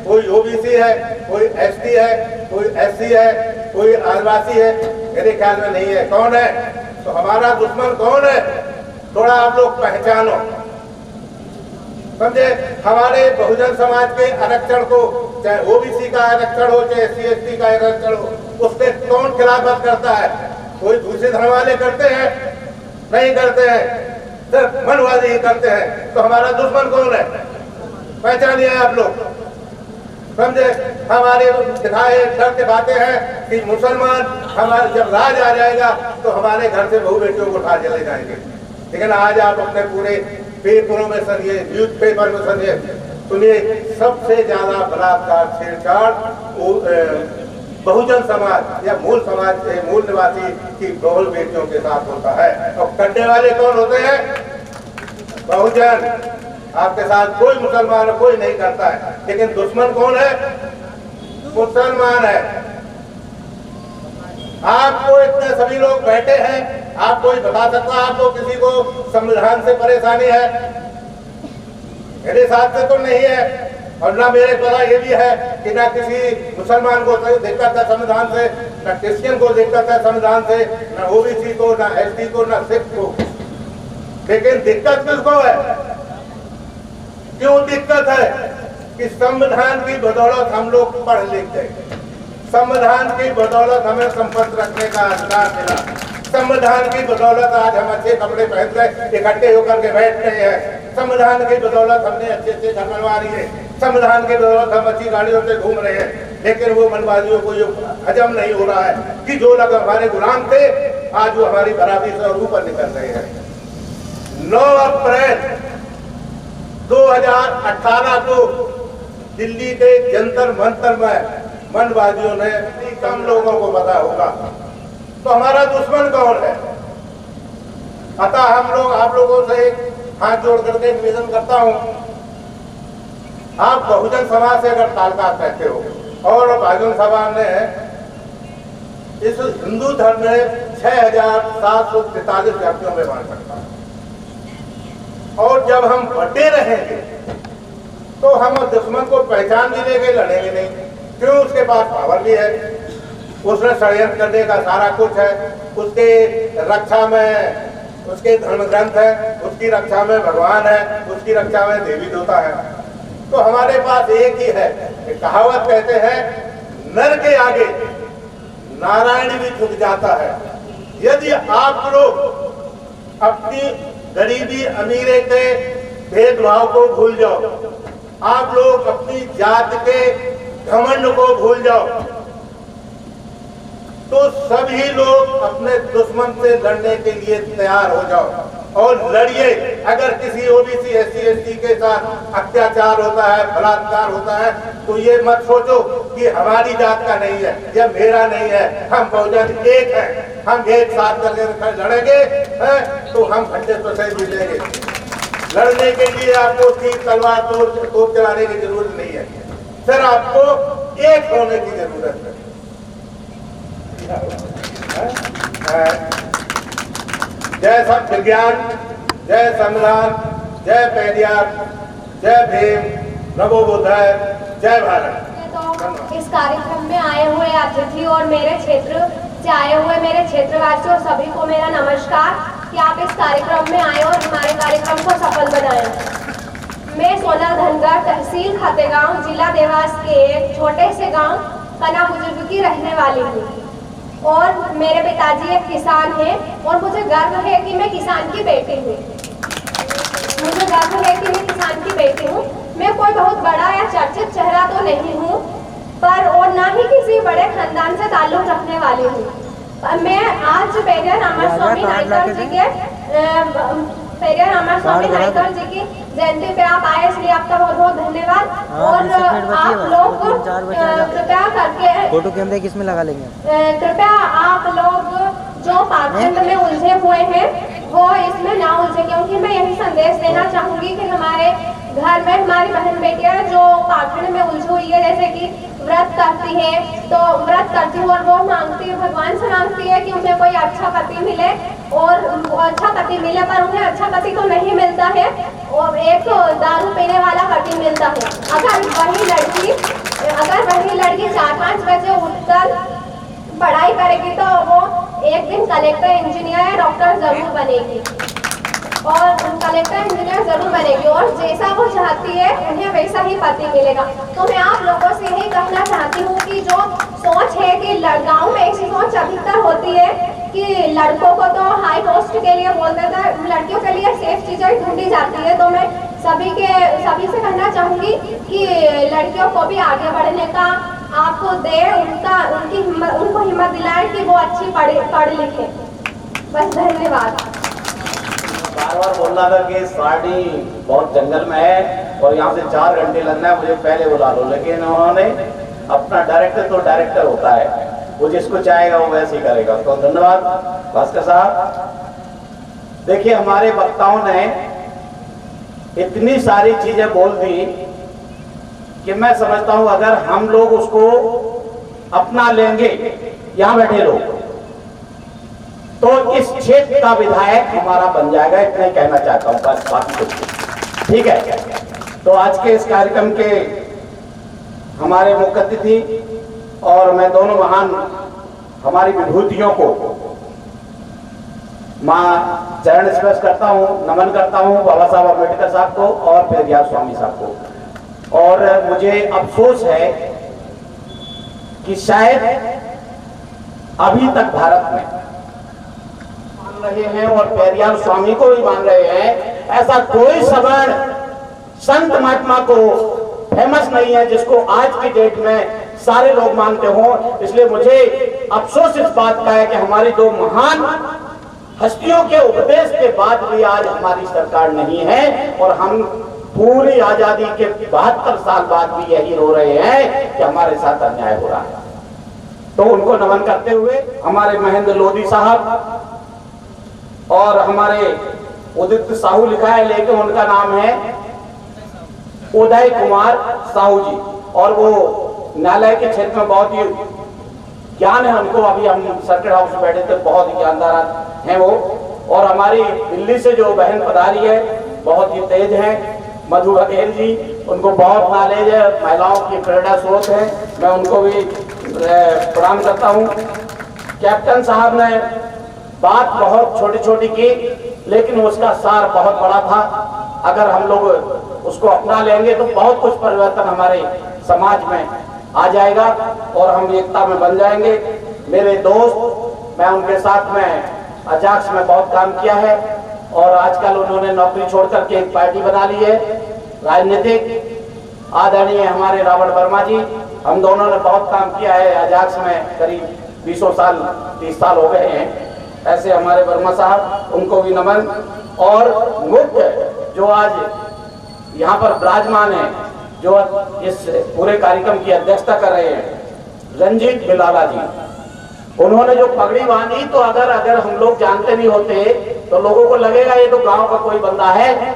कोई ओबीसी है, कोई एसटी है, कोई एससी है, कोई आदिवासी है? मेरे ख्याल में नहीं है। कौन है? तो हमारा दुश्मन कौन है? थोड़ा आप लोग पहचानो, समझे? हमारे बहुजन समाज के आरक्षण को, चाहे ओबीसी का आरक्षण हो, चाहे एससी एसटी का आरक्षण हो, उससे कौन खिलाफत करता है? कोई दूसरे धर्म वाले करते हैं? नहीं करते हैं, सिर्फ मनवादी ही करते हैं। तो हमारा दुश्मन कौन है? पहचानिए आप लोग, समझे? हमारे दिखाए डर के बातें हैं कि मुसलमान हमारे जब राज आ जाएगा तो हमारे घर से बहू बेटियों को उठा चले जाएंगे। लेकिन आज आप अपने पूरे पेपरों में सुनिए, न्यूज पेपर में सुनिए, सबसे ज्यादा बलात्कार छेड़छाड़ बहुजन समाज या मूल समाज के मूल निवासी की बहुल बेटियों के साथ होता है। और करने वाले कौन होते हैं? बहुजन। आपके साथ कोई मुसलमान कोई नहीं करता है, लेकिन दुश्मन कौन है? मुसलमान है। आपको इतने सभी लोग बैठे हैं, आप कोई बता सकता है आपको किसी को संविधान से परेशानी है? मेरे साथ से तो नहीं है, और ना मेरे पता ये भी है कि ना किसी मुसलमान को दिक्कत है संविधान से, ना क्रिश्चियन को दिक्कत है संविधान से, ना ओबीसी को, ना एसटी को, ना सिख को। लेकिन दिक्कत किसको है? क्यों दिक्कत है? कि संविधान की बदौलत हम लोग पढ़ लिख गए, संविधान की बदौलत हमें संपत्ति रखने का अधिकार मिला, संविधान की बदौलत आज हम अच्छे कपड़े पहन कर इकट्ठे होकर के बैठ रहे हैं, संविधान की बदौलत हमने अच्छे अच्छे घर बनवा लिए, संविधान की बदौलत हम अच्छी गाड़ियों से घूम रहे हैं। लेकिन वो मनवादियों को ये हजम नहीं हो रहा है कि जो लोग हमारे गुलाम थे आज वो हमारी बराबरी से और ऊपर निकल रहे हैं। 9 अप्रैल 2018 को दिल्ली के जंतर मंतर में मनवादियों ने, कम लोगों को पता होगा, तो हमारा दुश्मन कौन है? अतः हम लोग आप लोगों से एक हाथ जोड़ करके निवेदन करता हूं, आप बहुजन समाज से अगर ताल्लुकात रखते हो, और बहुजन समाज ने इस हिंदू धर्म में 6743 व्यक्तियों में बांट सकता है, और जब हम बटे रहेंगे तो हम दुश्मन को पहचान भी लेंगे, लड़ेंगे नहीं। क्यों? उसके पास पावर भी है, उसने षड्यंत्र करने का सारा कुछ है, उसके रक्षा में उसके धर्म ग्रंथ है, उसकी रक्षा में भगवान है, उसकी रक्षा में देवी देवता है। तो हमारे पास एक ही है, कहावत कहते हैं नर के आगे नारायण भी झुक जाता है। यदि आप लोग अपनी गरीबी अमीरी के भेदभाव को भूल जाओ, आप लोग अपनी जात के घमंड को भूल जाओ, तो सभी लोग अपने दुश्मन से लड़ने के लिए तैयार हो जाओ और लड़िए। अगर किसी ओबीसी एससी एसटी के साथ अत्याचार होता है, बलात्कार होता है, तो ये मत सोचो कि हमारी जात का नहीं है या मेरा नहीं है, हम बहुजन एक हैं, हम एक साथ करके लड़ेंगे तो हम 100% जीतेंगे। लड़ने के लिए आपको तीर तलवार तोप चलाने की जरूरत नहीं है, सर आपको एक होने की जरूरत है। जय सब विज्ञान, जय संविधान, जय पेरियार, जय भीम, नमो बुद्धाय, जय भारत। तो इस कार्यक्रम में आए हुए अतिथि और मेरे क्षेत्र से आए हुए मेरे क्षेत्रवासियों सभी को मेरा नमस्कार कि आप इस कार्यक्रम में आए और हमारे कार्यक्रम को सफल बनाएं। मैं सोनल धनगर, तहसील खातेगांव, जिला देवास के एक छोटे से गांव कना बुजुर्ग की रहने वाली हूँ, और मेरे पिताजी एक किसान हैं और मुझे गर्व है कि मैं किसान की बेटी हूँ। मुझे गर्व है कि मैं किसान की बेटी हूँ। मैं कोई बहुत बड़ा या चर्चित चेहरा तो नहीं हूँ, पर और ना ही किसी बड़े खानदान से ताल्लुक रखने वाली हूँ। मैं आज पेरियार रामास्वामी नाइकर जी के पेरियार रामास्वामी नाइकर जी की जयंती पे आप आए, इसलिए आपका बहुत बहुत धन्यवाद। और आप लोग कृपया करके फोटो कैमरे किसमें लगा लेंगे? कृपया आप लोग जो पाखंड में उलझे हुए हैं वो इसमें ना उलझे, क्योंकि मैं यही संदेश देना चाहूंगी कि हमारे घर में हमारी बहन बेटियां जो पाखंड में उलझी हुई है, जैसे कि व्रत करती है, तो व्रत करती है और वो मांगती है, भगवान से मांगती है कि उन्हें कोई अच्छा पति मिले, और अच्छा पति मिले पर उन्हें अच्छा पति तो नहीं मिलता है, और एक दारू पीने वाला पति मिलता है। अगर वही लड़की 4-5 बजे उठकर पढ़ाई करेगी तो वो एक दिन कलेक्टर, इंजीनियर या डॉक्टर जरूर बनेगी, और कलेक्टर इंजीनियर जरूर बनेगी, और जैसा वो चाहती है उन्हें वैसा ही पति मिलेगा। तो मैं आप लोगों से यही कहना चाहती हूँ कि जो सोच है कि गाँव में ऐसी सोच अधिकतर होती है कि लड़कों को तो हाई पोस्ट के लिए बोल देता है, लड़कियों के लिए सेफ चीजें ढूंढी जाती है। तो मैं सभी से कहना चाहूंगी कि लड़कियों को भी आगे बढ़ने का आपको दे, उनको हिम्मत दिलाएं कि वो अच्छी पढ़ लिखे। बस धन्यवाद। बार बार बोलना था कि साड़ी बहुत जंगल में है और यहाँ से 4 घंटे लगना है, मुझे पहले बुला लो, लेकिन उन्होंने अपना डायरेक्टर तो डायरेक्टर होता है, वो जिसको चाहेगा वो वैसे ही करेगा। तो धन्यवाद भास्कर साहब। देखिए हमारे वक्ताओं ने इतनी सारी चीजें बोल दी कि मैं समझता हूं अगर हम लोग उसको अपना लेंगे, यहां बैठे लोग, तो इस क्षेत्र का विधायक हमारा बन जाएगा। इतना ही कहना चाहता हूं, बस बाकी कुछ नहीं। ठीक है, तो आज के इस कार्यक्रम के हमारे मुख्य अतिथि और मैं दोनों महान हमारी विभूतियों को मां चरण स्पर्श करता हूं, नमन करता हूं, बाबा साहब अम्बेडकर साहब को और पेरियार स्वामी साहब को। और मुझे अफसोस है कि शायद अभी तक भारत में मान रहे हैं और पेरियार स्वामी को भी मान रहे हैं, ऐसा कोई सवर्ण संत महात्मा को फेमस नहीं है जिसको आज की डेट में सारे लोग मानते हों। इसलिए मुझे अफसोस इस बात का है कि हमारी दो महान हस्तियों के उपदेश के बाद भी आज हमारी सरकार नहीं है और हम पूरी आजादी के 72 साल बाद भी यही रो रहे हैं कि हमारे साथ अन्याय हो रहा है। तो उनको नमन करते हुए हमारे महेंद्र लोधी साहब और हमारे उदित साहू लिखा है लेकिन उनका नाम है उदय कुमार साहू जी, और वो न्यायालय के क्षेत्र में बहुत ही ज्ञान है उनको। अभी हम सर्किट हाउस में बैठे थे, बहुत ही जानदार हैं वो। और हमारी दिल्ली से जो बहन पधारी है बहुत ही तेज है, मधु बघेल जी, उनको बहुत नॉलेज है, महिलाओं की प्रेरणा स्रोत है, मैं उनको भी प्रणाम करता हूँ। कैप्टन साहब ने बात बहुत छोटी छोटी की लेकिन उसका सार बहुत बड़ा था। अगर हम लोग उसको अपना लेंगे तो बहुत कुछ परिवर्तन हमारे समाज में आ जाएगा और हम एकता में बन जाएंगे। मेरे दोस्त, मैं उनके साथ में अजाक्स में बहुत काम किया है और आजकल उन्होंने नौकरी छोड़ करके एक पार्टी बना ली है राजनीतिक। आदरणीय हमारे रावण वर्मा जी, हम दोनों ने बहुत काम किया है अजाक्स में, करीब 20 साल 30 साल हो गए हैं। ऐसे हमारे वर्मा साहब, उनको भी नमन। और मुख्य जो आज यहाँ पर विराजमान है, जो इस पूरे कार्यक्रम की अध्यक्षता कर रहे हैं, रंजीत बिलाला जी, उन्होंने जो पगड़ी बांधी तो अगर हम लोग जानते नहीं होते तो लोगों को लगेगा ये तो गांव का कोई बंदा है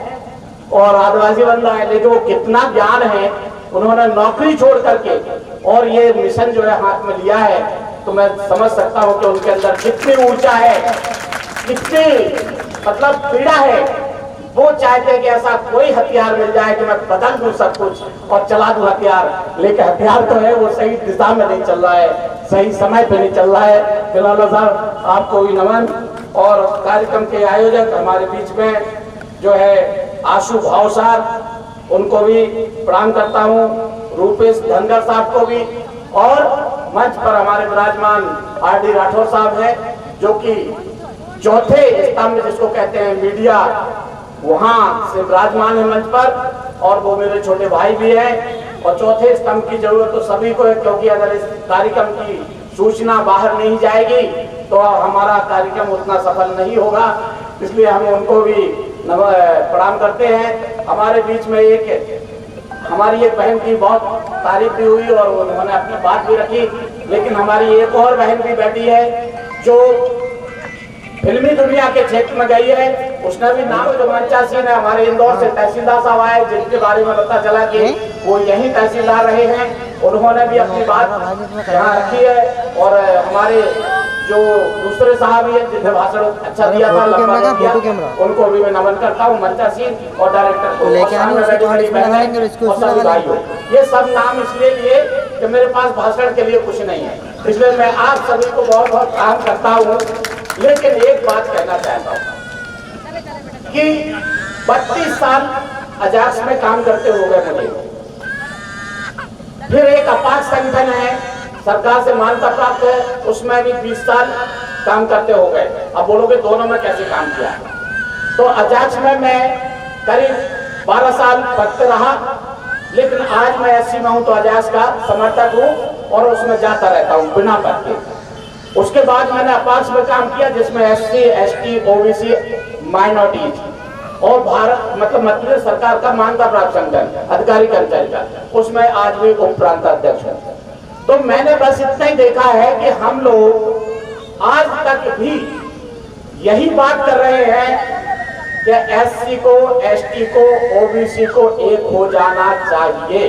और आदिवासी बंदा है, लेकिन वो कितना ज्ञान है। उन्होंने नौकरी छोड़ करके और ये मिशन जो है हाथ में लिया है, तो मैं समझ सकता हूँ कि उनके अंदर कितनी ऊर्जा है, कितनी मतलब पीड़ा है। वो चाहते हैं कि ऐसा कोई हथियार मिल जाए कि मैं बदल दूं सब कुछ और चला दूं हथियार, लेकिन हथियार तो है वो सही दिशा में नहीं चल रहा है, सही समय पे नहीं चल रहा है। बिलाला साहब, आपको भी नमन। और कार्यक्रम के आयोजक हमारे बीच में जो है आशु भाव साहब, उनको भी प्रणाम करता हूँ, रूपेश धनगर साहब को भी। और मंच पर हमारे विराजमान आर.डी. राठौर साहब हैं जो कि चौथे स्तंभ जिसको कहते हैं मीडिया, वहां से विराजमान है मंच पर, और वो मेरे छोटे भाई भी हैं। और चौथे स्तंभ की जरूरत तो सभी को है, क्योंकि अगर इस कार्यक्रम की सूचना बाहर नहीं जाएगी तो हमारा कार्यक्रम उतना सफल नहीं होगा। इसलिए हम उनको भी प्रणाम करते हैं। हमारे बीच में हमारी एक बहन की बहुत तारीफ भी हुई और उन्होंने अपनी बात भी रखी, लेकिन हमारी एक और बहन भी बैठी है जो फिल्मी दुनिया के क्षेत्र में गई है। उसने भी नाम, जो मंचासी ने हमारे इंदौर से तहसीलदार साहब आए जिनके बारे में पता चला कि वो यही तहसीलदार रहे हैं, उन्होंने भी अपनी बात यहाँ रखी है। और हमारे जो दूसरे साहब हैं जिन्होंने भाषण अच्छा दिया था, लंबा दिया, उनको भी मैं नमन करता हूँ, मंचासी और डायरेक्टर को। ये सब नाम इसलिए लिए कि मेरे पास भाषण के लिए कुछ नहीं है, इसलिए मैं आप सभी को बहुत बहुत काम करता हूँ। लेकिन एक बात कहना चाहता हूँ कि 32 साल अजाक्स में काम करते हो गए मुझे, फिर एक अपाक संगठन है, सरकार से मान्यता प्राप्त है, उसमें भी 20 साल काम करते हो गए। अब बोलोगे दोनों में कैसे काम किया? तो अजाक्स में मैं करीब 12 साल पढ़ते रहा, लेकिन आज मैं एससी में हूँ तो अजाक्स का समर्थक हूँ और उसमें जाता रहता हूँ बिना पढ़ के। उसके बाद मैंने अपाक्स में काम किया जिसमें एससी, एसटी, ओबीसी, माइनॉरिटीज और भारत मतलब मध्य प्रदेश सरकार का मान्यता प्राप्त संगठन अधिकारी कर्मचारी का, उसमें आज भी उप प्रांताध्यक्ष है। तो मैंने बस इतना ही देखा है कि हम लोग आज तक भी यही बात कर रहे हैं कि एससी को, एसटी को, ओबीसी को एक हो जाना चाहिए,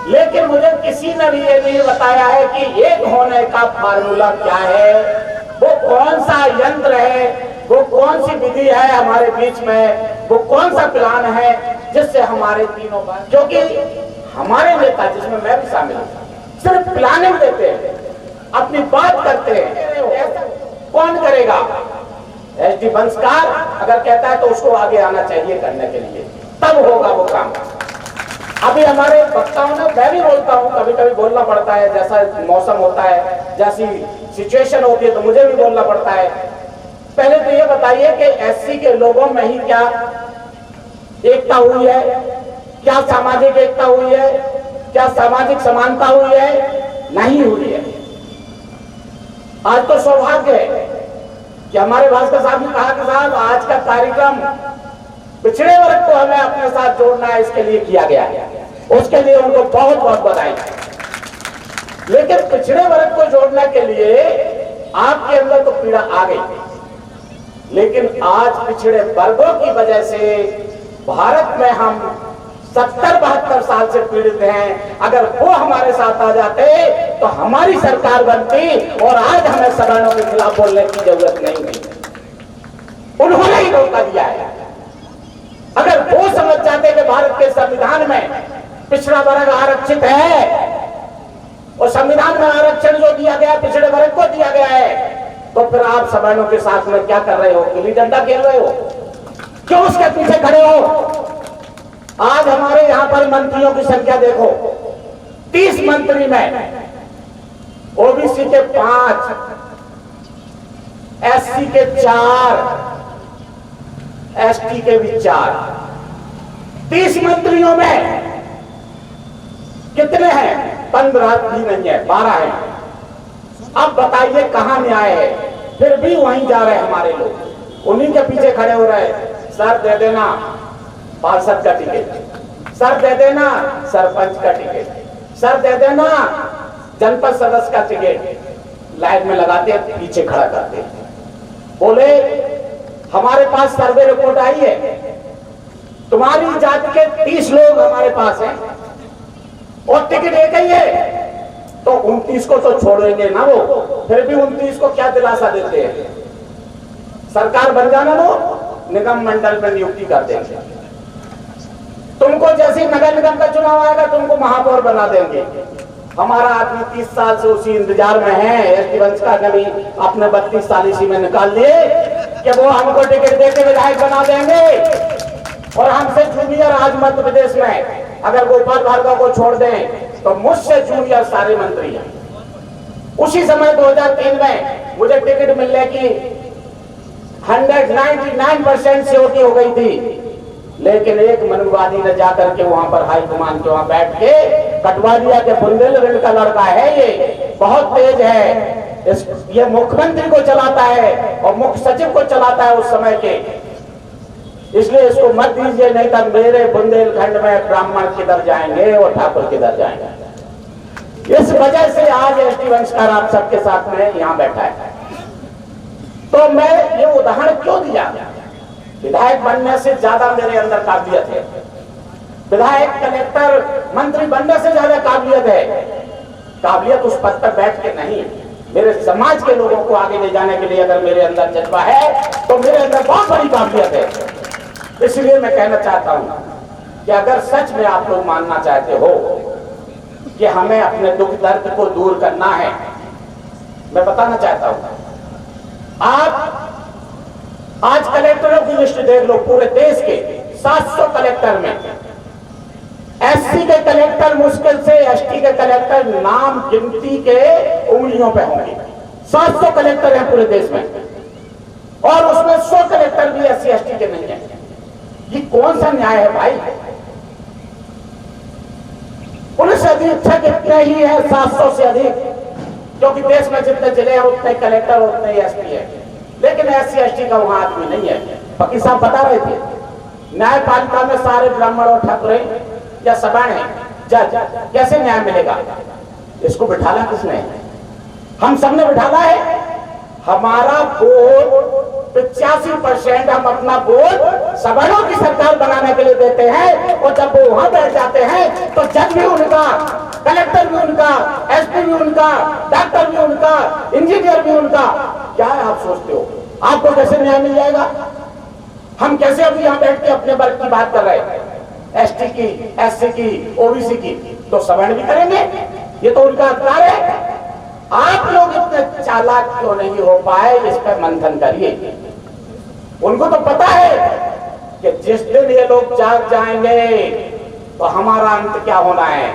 लेकिन मुझे किसी ने भी ये नहीं बताया है कि एक होने का फार्मूला क्या है, वो कौन सा यंत्र है, वो कौन सी विधि है हमारे बीच में, वो कौन सा प्लान है जिससे हमारे तीनों बात, क्योंकि हमारे नेता जिसमें मैं भी शामिल हूं सिर्फ प्लानिंग देते हैं, अपनी बात करते हैं, कौन करेगा? एसडी बंसकार अगर कहता है तो उसको आगे आना चाहिए करने के लिए, तब होगा वो काम। अभी हमारे वक्ताओं ने, मैं भी बोलता हूँ, कभी कभी बोलना पड़ता है, जैसा मौसम होता है, जैसी सिचुएशन होती है तो मुझे भी बोलना पड़ता है। पहले तो ये बताइए कि एससी के लोगों में ही क्या एकता हुई है, क्या सामाजिक एकता हुई है, क्या सामाजिक समानता हुई है? नहीं हुई है। आज तो सौभाग्य है कि हमारे भास्कर साहब ने कहा कि साहब आज का कार्यक्रम पिछड़े वर्ग को हमें अपने साथ जोड़ना है, इसके लिए किया गया है, उसके लिए उनको बहुत बहुत बधाई। लेकिन पिछड़े वर्ग को जोड़ने के लिए आपके अंदर तो पीड़ा आ गई, लेकिन आज पिछड़े वर्गों की वजह से भारत में हम 70-72 साल से पीड़ित हैं। अगर वो हमारे साथ आ जाते तो हमारी सरकार बनती और आज हमें सवर्णों के खिलाफ बोलने की जरूरत नहीं है। उन्होंने ही धोखा दिया है। अगर वो समझ जाते कि भारत के संविधान में पिछड़ा वर्ग आरक्षित है और संविधान में आरक्षण जो दिया गया पिछड़े वर्ग को दिया गया है, तो फिर आप सवर्णों के साथ में क्या कर रहे हो? गिल्ली डंडा खेल रहे हो? क्यों उसके पीछे खड़े हो? आज हमारे यहां पर मंत्रियों की संख्या देखो, 30 मंत्री में ओबीसी के 5, एससी के 4, एसटी के भी 4। 30 मंत्रियों में कितने हैं? 15 भी नहीं है, 12 है। अब बताइए कहां न्याय है? फिर भी वहीं जा रहे हमारे लोग, उन्हीं के पीछे खड़े हो रहे। सर दे देना पार्षद का टिकट, सर दे देना सरपंच का टिकट, सर दे देना जनपद सदस्य का टिकट, लाइन में लगाते पीछे खड़ा करते। बोले हमारे पास सर्वे रिपोर्ट आई है, तुम्हारी जाति के 30 लोग हमारे पास हैं और टिकट एक ही है, तो 29 को तो छोड़ेंगे ना वो। फिर भी 29 को क्या दिलासा देते हैं? सरकार बन जाना, वो निगम मंडल में नियुक्ति कर देंगे। तुमको जैसे नगर निगम का चुनाव आएगा तुमको महापौर बना देंगे। हमारा आदमी 30 साल से उसी इंतजार में है। एसटी बंसकार ने भी अपने 32 साल इसी में निकाल लिए कि वो हमको टिकट देके विधायक बना देंगे और हमसे जूनियर आज मध्य प्रदेश में अगर गोपाल भार्गव को छोड़ दें तो मुझसे जूनियर सारे मंत्री हैं। उसी समय 2003 में मुझे टिकट मिलने की 199% सियोरिटी हो गई थी, लेकिन एक मनुवादी ने जाकर के वहां पर हाईकमान के वहां बैठ के कटवा दिया कि बुंदेलखंड का लड़का है, ये बहुत तेज है, ये मुख्यमंत्री को चलाता है और मुख्य सचिव को चलाता है उस समय के, इसलिए इसको मत दीजिए, नहीं तो मेरे बुंदेलखंड में ब्राह्मण किधर जाएंगे और ठाकुर किधर जाएंगे। इस वजह से आज एसटी बंसकार आप सबके साथ में यहां बैठा है। तो मैं ये उदाहरण क्यों दिया? विधायक बनने से ज्यादा मेरे अंदर काबिलियत है, विधायक, कलेक्टर, मंत्री बनने से ज्यादा काबिलियत है। काबिलियत उस पद पर बैठ के नहीं, मेरे समाज के लोगों को आगे ले जाने के लिए अगर मेरे अंदर जज्बा है तो मेरे अंदर बहुत बड़ी काबिलियत है। इसलिए मैं कहना चाहता हूं कि अगर सच में आप लोग मानना चाहते हो कि हमें अपने दुख दर्द को दूर करना है, मैं बताना चाहता हूं, आप आज कलेक्टरों की लिस्ट देख लो, पूरे देश के 700 कलेक्टर में एससी के कलेक्टर मुश्किल से, एसटी के कलेक्टर नाम गिनती के उंगलियों पे होंगे। 700 कलेक्टर हैं पूरे देश में और उसमें 100 कलेक्टर भी एससी एसटी के नहीं है। ये कौन सा न्याय है भाई? पुलिस अधीक्षक इतने ही है, 700 से अधिक, क्योंकि देश में जितने जिले हैं उतने कलेक्टर उतने एसपी है, लेकिन एससी एसटी का वहां आदमी नहीं है। फकीर साहब बता रहे थे न्यायपालिका में सारे ब्राह्मण और ठाकुरे या सवर्ण है, जज, कैसे न्याय मिलेगा? इसको बिठाला किसने? हम सबने बिठाला है। हमारा वोट 85% हम अपना वोट सवर्णों की सरकार बनाने के लिए देते हैं, और जब वो वहां बैठ जाते हैं तो जज भी उनका, कलेक्टर भी उनका, एसपी भी उनका, डॉक्टर भी उनका, इंजीनियर भी उनका। क्या है आप सोचते हो आपको कैसे न्याय मिल जाएगा? हम कैसे अभी यहाँ बैठ के अपने वर्ग की बात कर रहे हैं, एसटी की, एससी की, ओबीसी की, तो सवर्ण भी करेंगे, ये तो उनका अधिकार है। आप लोग इतने चालाक क्यों नहीं हो पाए, इस पर मंथन करिए। उनको तो पता है कि जिस दिन ये लोग जाग जाएंगे तो हमारा अंत क्या होना है।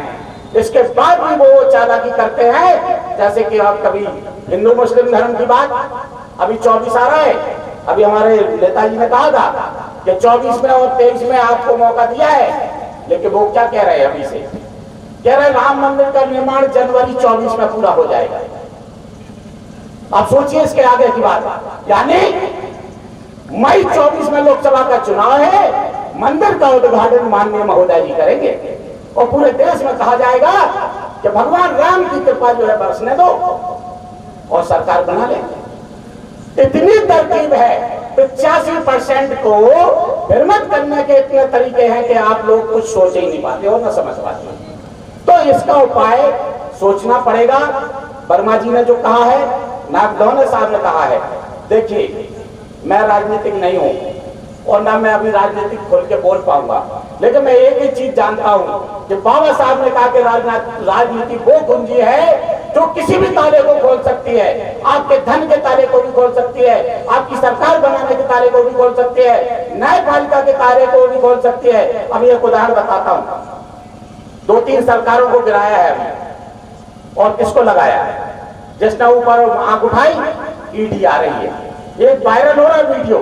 इसके बाद भी वो चालाकी करते हैं, जैसे कि आप कभी हिंदू मुस्लिम धर्म की बात, अभी 24 आ रहा है, अभी हमारे नेताजी ने कहा था कि 24 में और 23 में आपको मौका दिया है, लेकिन वो क्या कह रहे हैं अभी से, कह रहे राम मंदिर का निर्माण जनवरी 24 में पूरा हो जाएगा। आप सोचिए इसके आगे की बात, यानी मई 24 में लोकसभा का चुनाव है, मंदिर का उद्घाटन माननीय महोदय जी करेंगे, और पूरे देश में कहा जाएगा कि भगवान राम की कृपा जो है बरसने दो और सरकार बना ले। इतनी तरकीब है, 85% को भ्रमित करने के इतने तरीके हैं कि आप लोग कुछ सोच ही नहीं पाते और ना समझ पाते। तो इसका उपाय सोचना पड़ेगा। वर्मा जी ने जो कहा है, नागदौने साहब ने कहा है, देखिए मैं राजनीतिक नहीं हूं और ना मैं अभी राजनीतिक खोल के बोल पाऊंगा, लेकिन मैं एक ही चीज जानता हूं कि बाबा साहब ने कहा कि राजनीति वो कुंजी है जो किसी भी ताले को खोल सकती है, आपके धन के ताले को भी खोल सकती है, आपकी सरकार बनाने के ताले को भी खोल सकती है, न्यायपालिका के ताले को भी खोल सकती है। अब एक उदाहरण बताता हूं, 2-3 सरकारों को गिराया है अभी, और किसको लगाया है? जिसने ऊपर आंख उठाई, ईडी आ रही है, एक वायरल हो रहा है वीडियो,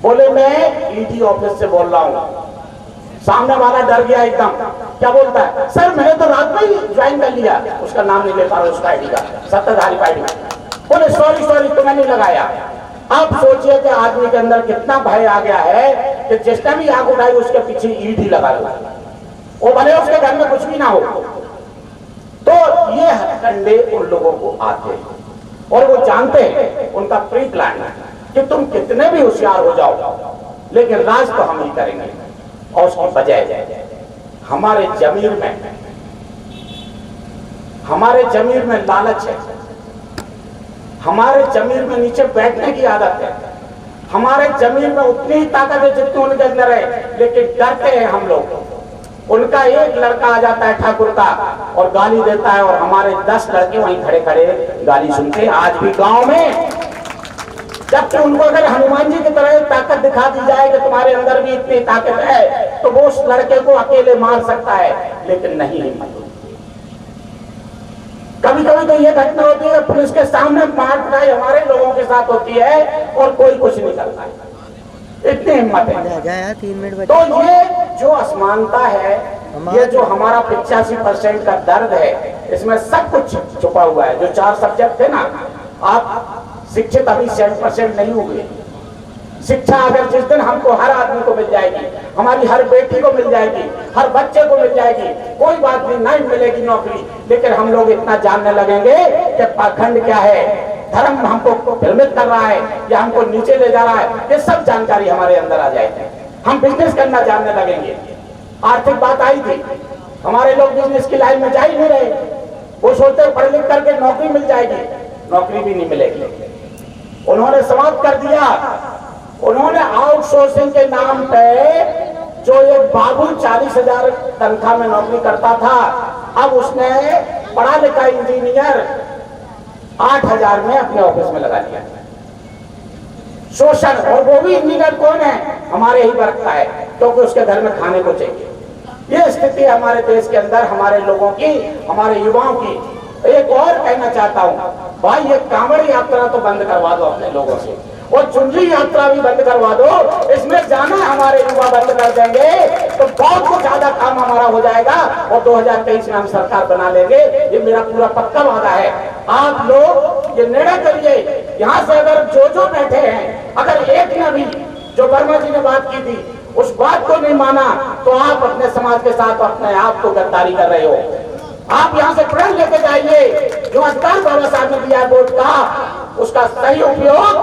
बोले मैं ईडी ऑफिस से बोल रहा हूं, सामने वाला डर गया एकदम, क्या बोलता है, सर मैंने तो रात में ही ज्वाइन कर लिया, उसका नाम नहीं ले पा रहा, उसका आईडी का, सत्ताधारी आईडी, बोले सॉरी तुम्हें नहीं लगाया। आप सोचिए कि आदमी के अंदर कितना भय आ गया है कि जिसने भी आंख उठाई उसके पीछे ईडी लगा लगा, वो भले उसके घर में कुछ भी ना हो। तो ये हथकंडे उन लोगों को आते हैं और वो जानते हैं, उनका प्री प्लान है कि तुम कितने भी होशियार हो जाओ, लेकिन राज तो हम ही करेंगे। और उसकी वजह हमारे जमीर में लालच है, हमारे जमीर में नीचे बैठने की आदत है, हमारे जमीर में उतनी ही ताकत है जितनी उनके अंदर है, लेकिन डरते हैं हम लोग। उनका एक लड़का आ जाता है ठाकुर का और गाली देता है, और हमारे 10 लड़के वहीं खड़े खड़े गाली सुनते हैं आज भी गांव में। जबकि उनको अगर हनुमान जी की तरह ताकत दिखा दी जाए कि तुम्हारे अंदर भी इतनी ताकत है, तो वो उस लड़के को अकेले मार सकता है, लेकिन नहीं हिम्मत। कभी कभी तो ये घटना होती है, पुलिस के सामने मार पिटाई हमारे लोगों के साथ होती है और कोई कुछ नहीं करता है, इतनी हिम्मत है। 3 मिनट तो ये जो असमानता है, ये जो हमारा 85% का दर्द है, इसमें सब कुछ छुपा हुआ है। जो 4 सब्जेक्ट थे ना, आप शिक्षित अभी 7% नहीं हुए। शिक्षा अगर जिस दिन हमको हर आदमी को मिल जाएगी, हमारी हर बेटी को मिल जाएगी, हर बच्चे को मिल जाएगी, कोई बात नहीं मिलेगी नौकरी, लेकिन हम लोग इतना जानने लगेंगे कि पाखंड क्या है, धर्म हमको भ्रमित कर रहा है या हमको नीचे ले जा रहा है, ये सब जानकारी हमारे अंदर आ जाएगी। हम बिजनेस करना जानने लगेंगे। आर्थिक बात आई थी, हमारे लोग बिजनेस की लाइन में जा ही नहीं रहे, वो सोचते पढ़ लिख करके नौकरी मिल जाएगी, नौकरी भी नहीं मिलेगी। उन्होंने समाप्त कर दिया, उन्होंने आउटसोर्सिंग के नाम पे जो एक बाबू 40,000 तनख्वाह में नौकरी करता था, अब उसने पढ़ा लिखा इंजीनियर 8,000 में अपने ऑफिस में लगा दिया। शोषण, और वो भी इंजीनियर कौन है, हमारे ही वर्ग का है, क्योंकि उसके घर में खाने को चाहिए। ये स्थिति हमारे देश के अंदर हमारे लोगों की, हमारे युवाओं की। एक और कहना चाहता हूं, भाई ये कांवड़ यात्रा तो बंद करवा दो अपने लोगों से, और चुनरी यात्रा भी बंद करवा दो। इसमें जाना हमारे युवा बंद कर देंगे तो बहुत कुछ ज्यादा काम हमारा हो जाएगा, और 2023 में हम सरकार बना लेंगे, ये मेरा पूरा पक्का वादा है। आप लोग ये निर्णय करिए, यहाँ से अगर जो बैठे हैं, अगर एक ने भी जो वर्मा जी ने बात की थी उस बात को नहीं माना, तो आप अपने समाज के साथ अपने आप को गद्दारी कर रहे हो। आप यहाँ से प्रण लेके जाइए, जो अधिकार बाबा साहब ने दिया वोट का, उसका सही उपयोग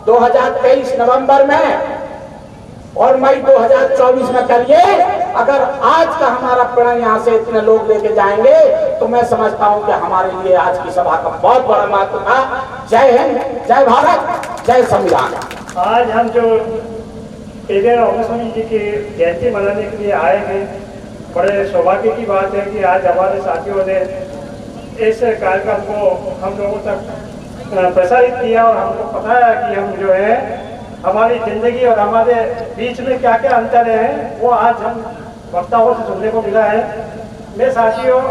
2023 नवंबर में और मई 2024 में करिए। अगर आज का हमारा प्रण यहाँ से इतने लोग लेके जाएंगे तो मैं समझता हूँ कि हमारे लिए आज की सभा का बहुत बड़ा महत्व था। जय हिंद, जय भारत, जय संविधान। आज हम जो पेरियार स्वामी जी की जयंती मनाने के लिए आए हैं, बड़े सौभाग्य की बात है कि आज हमारे साथियों ने इस कार्यक्रम को हम लोगों तक प्रसारित किया और हमको बताया कि हम जो है हमारी जिंदगी और हमारे बीच में क्या क्या अंतर है वो आज हम वक्ताओं से सुनने को मिला है। मैं साथियों,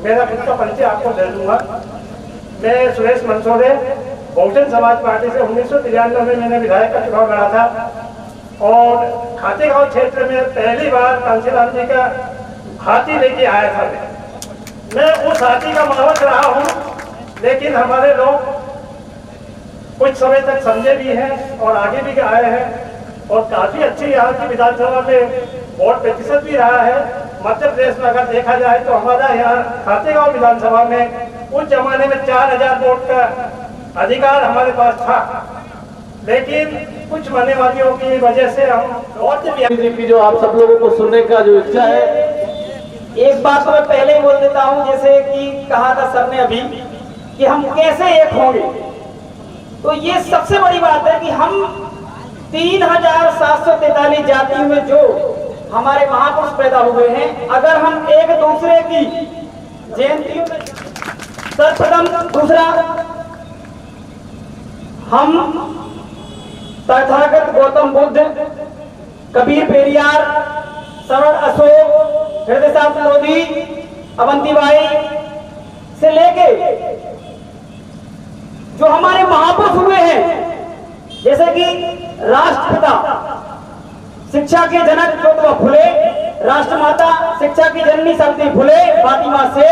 मेरा खुद का परिचय आपको दे दूंगा। मैं सुरेश मंसोरे, बहुजन समाज पार्टी से 1993 में मैंने विधायक का चुनाव लड़ा था और खातेगांव क्षेत्र में पहली बार कांसीराम जी का हाथी लेके आया था। मैं उस हाथी का मावक रहा हूँ, लेकिन हमारे लोग कुछ समय तक समझे भी हैं और आगे भी आए हैं और काफी अच्छी यहाँ की विधानसभा में वोट प्रतिशत भी रहा है। मध्य प्रदेश में अगर देखा जाए तो हमारा यहाँ खातेगांव विधानसभा में उस जमाने में 4000 वोट का अधिकार हमारे पास था, लेकिन कुछ मान्यवादियों की वजह से हम और की जो आप सब लोगों को सुनने का जो इच्छा है, एक बात तो मैं पहले ही बोल देता हूं, जैसे कि कहा था सर ने अभी कि हम कैसे एक होंगे, तो ये सबसे बड़ी बात है कि हम 3743 जातियों में जो हमारे महापुरुष पैदा हुए हैं, अगर हम एक दूसरे की जयंतियों में सर्वप्रथम, दूसरा हम तथागत गौतम बुद्ध, कबीर पेरियार, सरल अशोक, हृदय साहब लोधी, अवंतीबाई से लेके जो हमारे महापुरुष हुए हैं, जैसे कि राष्ट्रपिता शिक्षा के जनक ज्योतिबा फुले, राष्ट्रमाता शिक्षा की जननी सावित्री फुले, फातिमा से,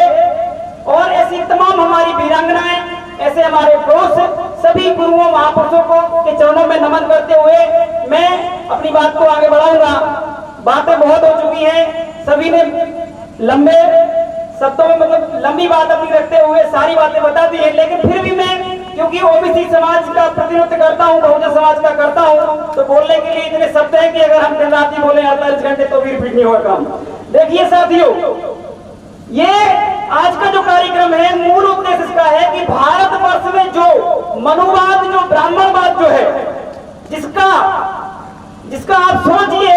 और ऐसी तमाम हमारी वीरांगनाएं, ऐसे हमारे पुरुष, सभी गुरुओं महापुरुषों को के चरणों में नमन करते हुए मैं अपनी बात को आगे बढ़ाऊंगा। बातें बहुत हो चुकी हैं, सभी ने लंबे शब्दों में मतलब लंबी बात अपनी रखते हुए सारी बातें बता दी है, लेकिन फिर भी मैं क्योंकि ओबीसी समाज का प्रतिनिधित्व करता हूं, बहुजन समाज का करता हूं, तो बोलने के लिए इतने शब्द हैं कि अगर हम दिन रात ही बोले 48 घंटे तो भी रिपीट नहीं होगा काम। देखिए साथियों, ये आज का जो कार्यक्रम है, मूल उद्देश्य इसका है कि भारतवर्ष में जो मनुवाद, जो ब्राह्मणवाद जो है, जिसका आप सोचिए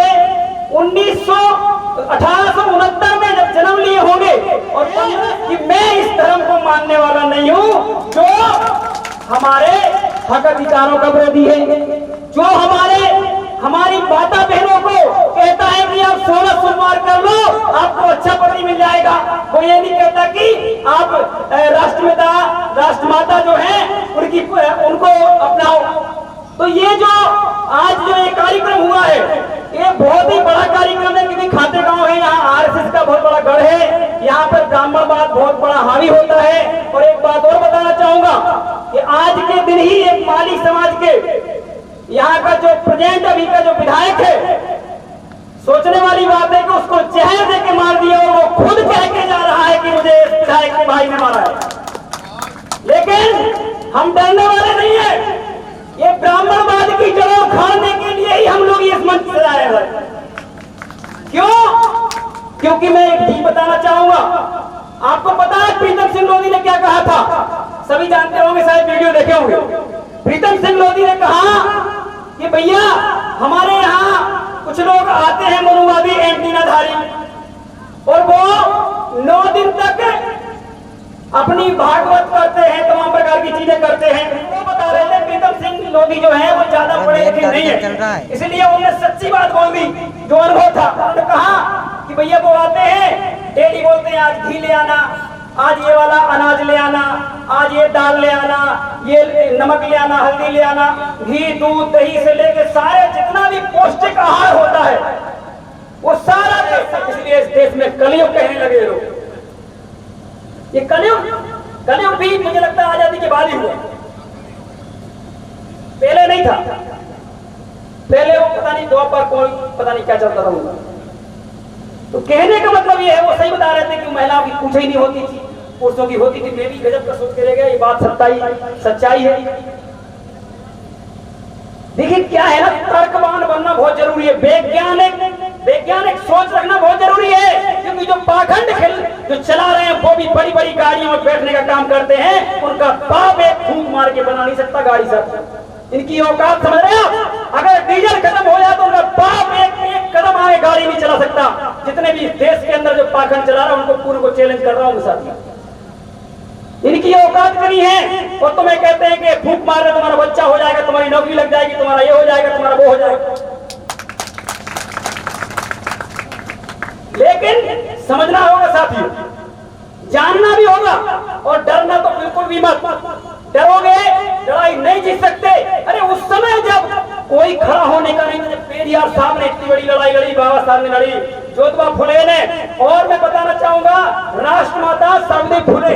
1869 में जब जन्म लिए होंगे और कि मैं इस धर्म को मानने वाला नहीं हूं, जो हमारे हक अधिकारों का विरोधी है, जो हमारी माता बहनों को कहता है कि आप 16 सोमवार कर लो, आपको अच्छा पति मिल जाएगा। वो ये नहीं कहता कि आप राष्ट्रपिता राष्ट्रमाता जो है उनको अपनाओ। तो ये जो आज जो ये कार्यक्रम हुआ है, ये बहुत ही बड़ा कार्यक्रम है, क्योंकि खातेगांव है, यहाँ आरएसएस का बहुत बड़ा गढ़ है, यहाँ पर ब्राह्मणवाद बहुत बड़ा हावी होता है। और एक बात और बताना चाहूंगा कि आज के दिन ही एक माली समाज के यहाँ का जो प्रेजेंट अभी का जो विधायक है, सोचने वाली बात है कि उसको जहर दे के मार दिया और वो खुद कह के जा रहा है कि मुझे इस विधायक के भाई ने मारा है। लेकिन हम डरने वाले नहीं है, ये ब्राह्मणवाद की जड़ों उखाड़ने के लिए ही हम लोग इस मंच से आए हैं। क्यों? क्योंकि मैं एक चीज बताना चाहूंगा, आपको पता है प्रीतम सिंह लोधी ने क्या कहा था, सभी जानते होंगे, शायद वीडियो देखे होंगे। प्रीतम सिंह लोधी ने कहा कि भैया हमारे यहाँ कुछ लोग आते हैं मनुवादी एंटीनाधारी, और वो 9 दिन तक अपनी भागवत करते हैं, तमाम प्रकार की चीजें करते हैं। वो बता रहे थे प्रीतम सिंह लोधी जो है वो ज्यादा पढ़े लिखे नहीं है, इसलिए उन्होंने सच्ची बात बोल दी जो अनुभव था। उन्होंने कहा कि भैया वो आते हैं, डेली बोलते हैं आज घी ले आना, आज ये वाला अनाज ले आना, आज ये दाल ले आना, ये नमक ले आना, हल्दी ले आना, घी दूध दही से लेके सारे जितना भी पौष्टिक आहार होता है वो सारा। इसलिए इस देश में कलयुग कहने लगे लोग। ये कलयुग भी मुझे लगता है आजादी के बाद ही हुआ, पहले नहीं था। पहले वो पता नहीं द्वापर कोई पता नहीं क्या चलता था उनका। तो कहने का मतलब ये है, वो सही बता रहे थे कि महिलाओं की पूछे ही नहीं होती थी, पुरुषों की होती थी। मैं भी गजब का सोच के रह गया, ये बात सच्चाई है। देखिए क्या है ना, तर्कवान बनना बहुत जरूरी है, वैज्ञानिक सोच रखना बहुत जरूरी है, क्योंकि जो पाखंड जो चला रहे हैं वो भी बड़ी बड़ी गाड़ियों में बैठने का काम करते हैं, उनका बाप एक फूंक मार के बना नहीं सकता गाड़ी सर। इनकी औकात समझ रहे हैं? अगर डीजल खत्म हो जाए तो उनका बाप एक कदम आगे गाड़ी नहीं चला सकता। जितने भी देश के अंदर जो पाखंड चला रहा है उनको पूरे को चैलेंज कर रहा हूं साथियों, इनकी औकात नहीं है। और तुम्हें कहते हैं कि फूंक मार रहे तुम्हारा बच्चा हो जाएगा, तुम्हारी नौकरी लग जाएगी, तुम्हारा ये हो जाएगा, तुम्हारा वो हो जाएगा। लेकिन समझना होगा साथियों, जानना भी होगा, और डरना तो बिल्कुल भी मत। डरोगे लड़ाई नहीं जीत सकते। अरे उस समय जब कोई खड़ा होने का नहीं था, जब पेरियार साहब ने इतनी बड़ी लड़ाई लड़ी, बाबा साहब ने लड़ी, ज्योतिबा फुले ने, और मैं बताना चाहूंगा राष्ट्रमाता सावित्री फुले,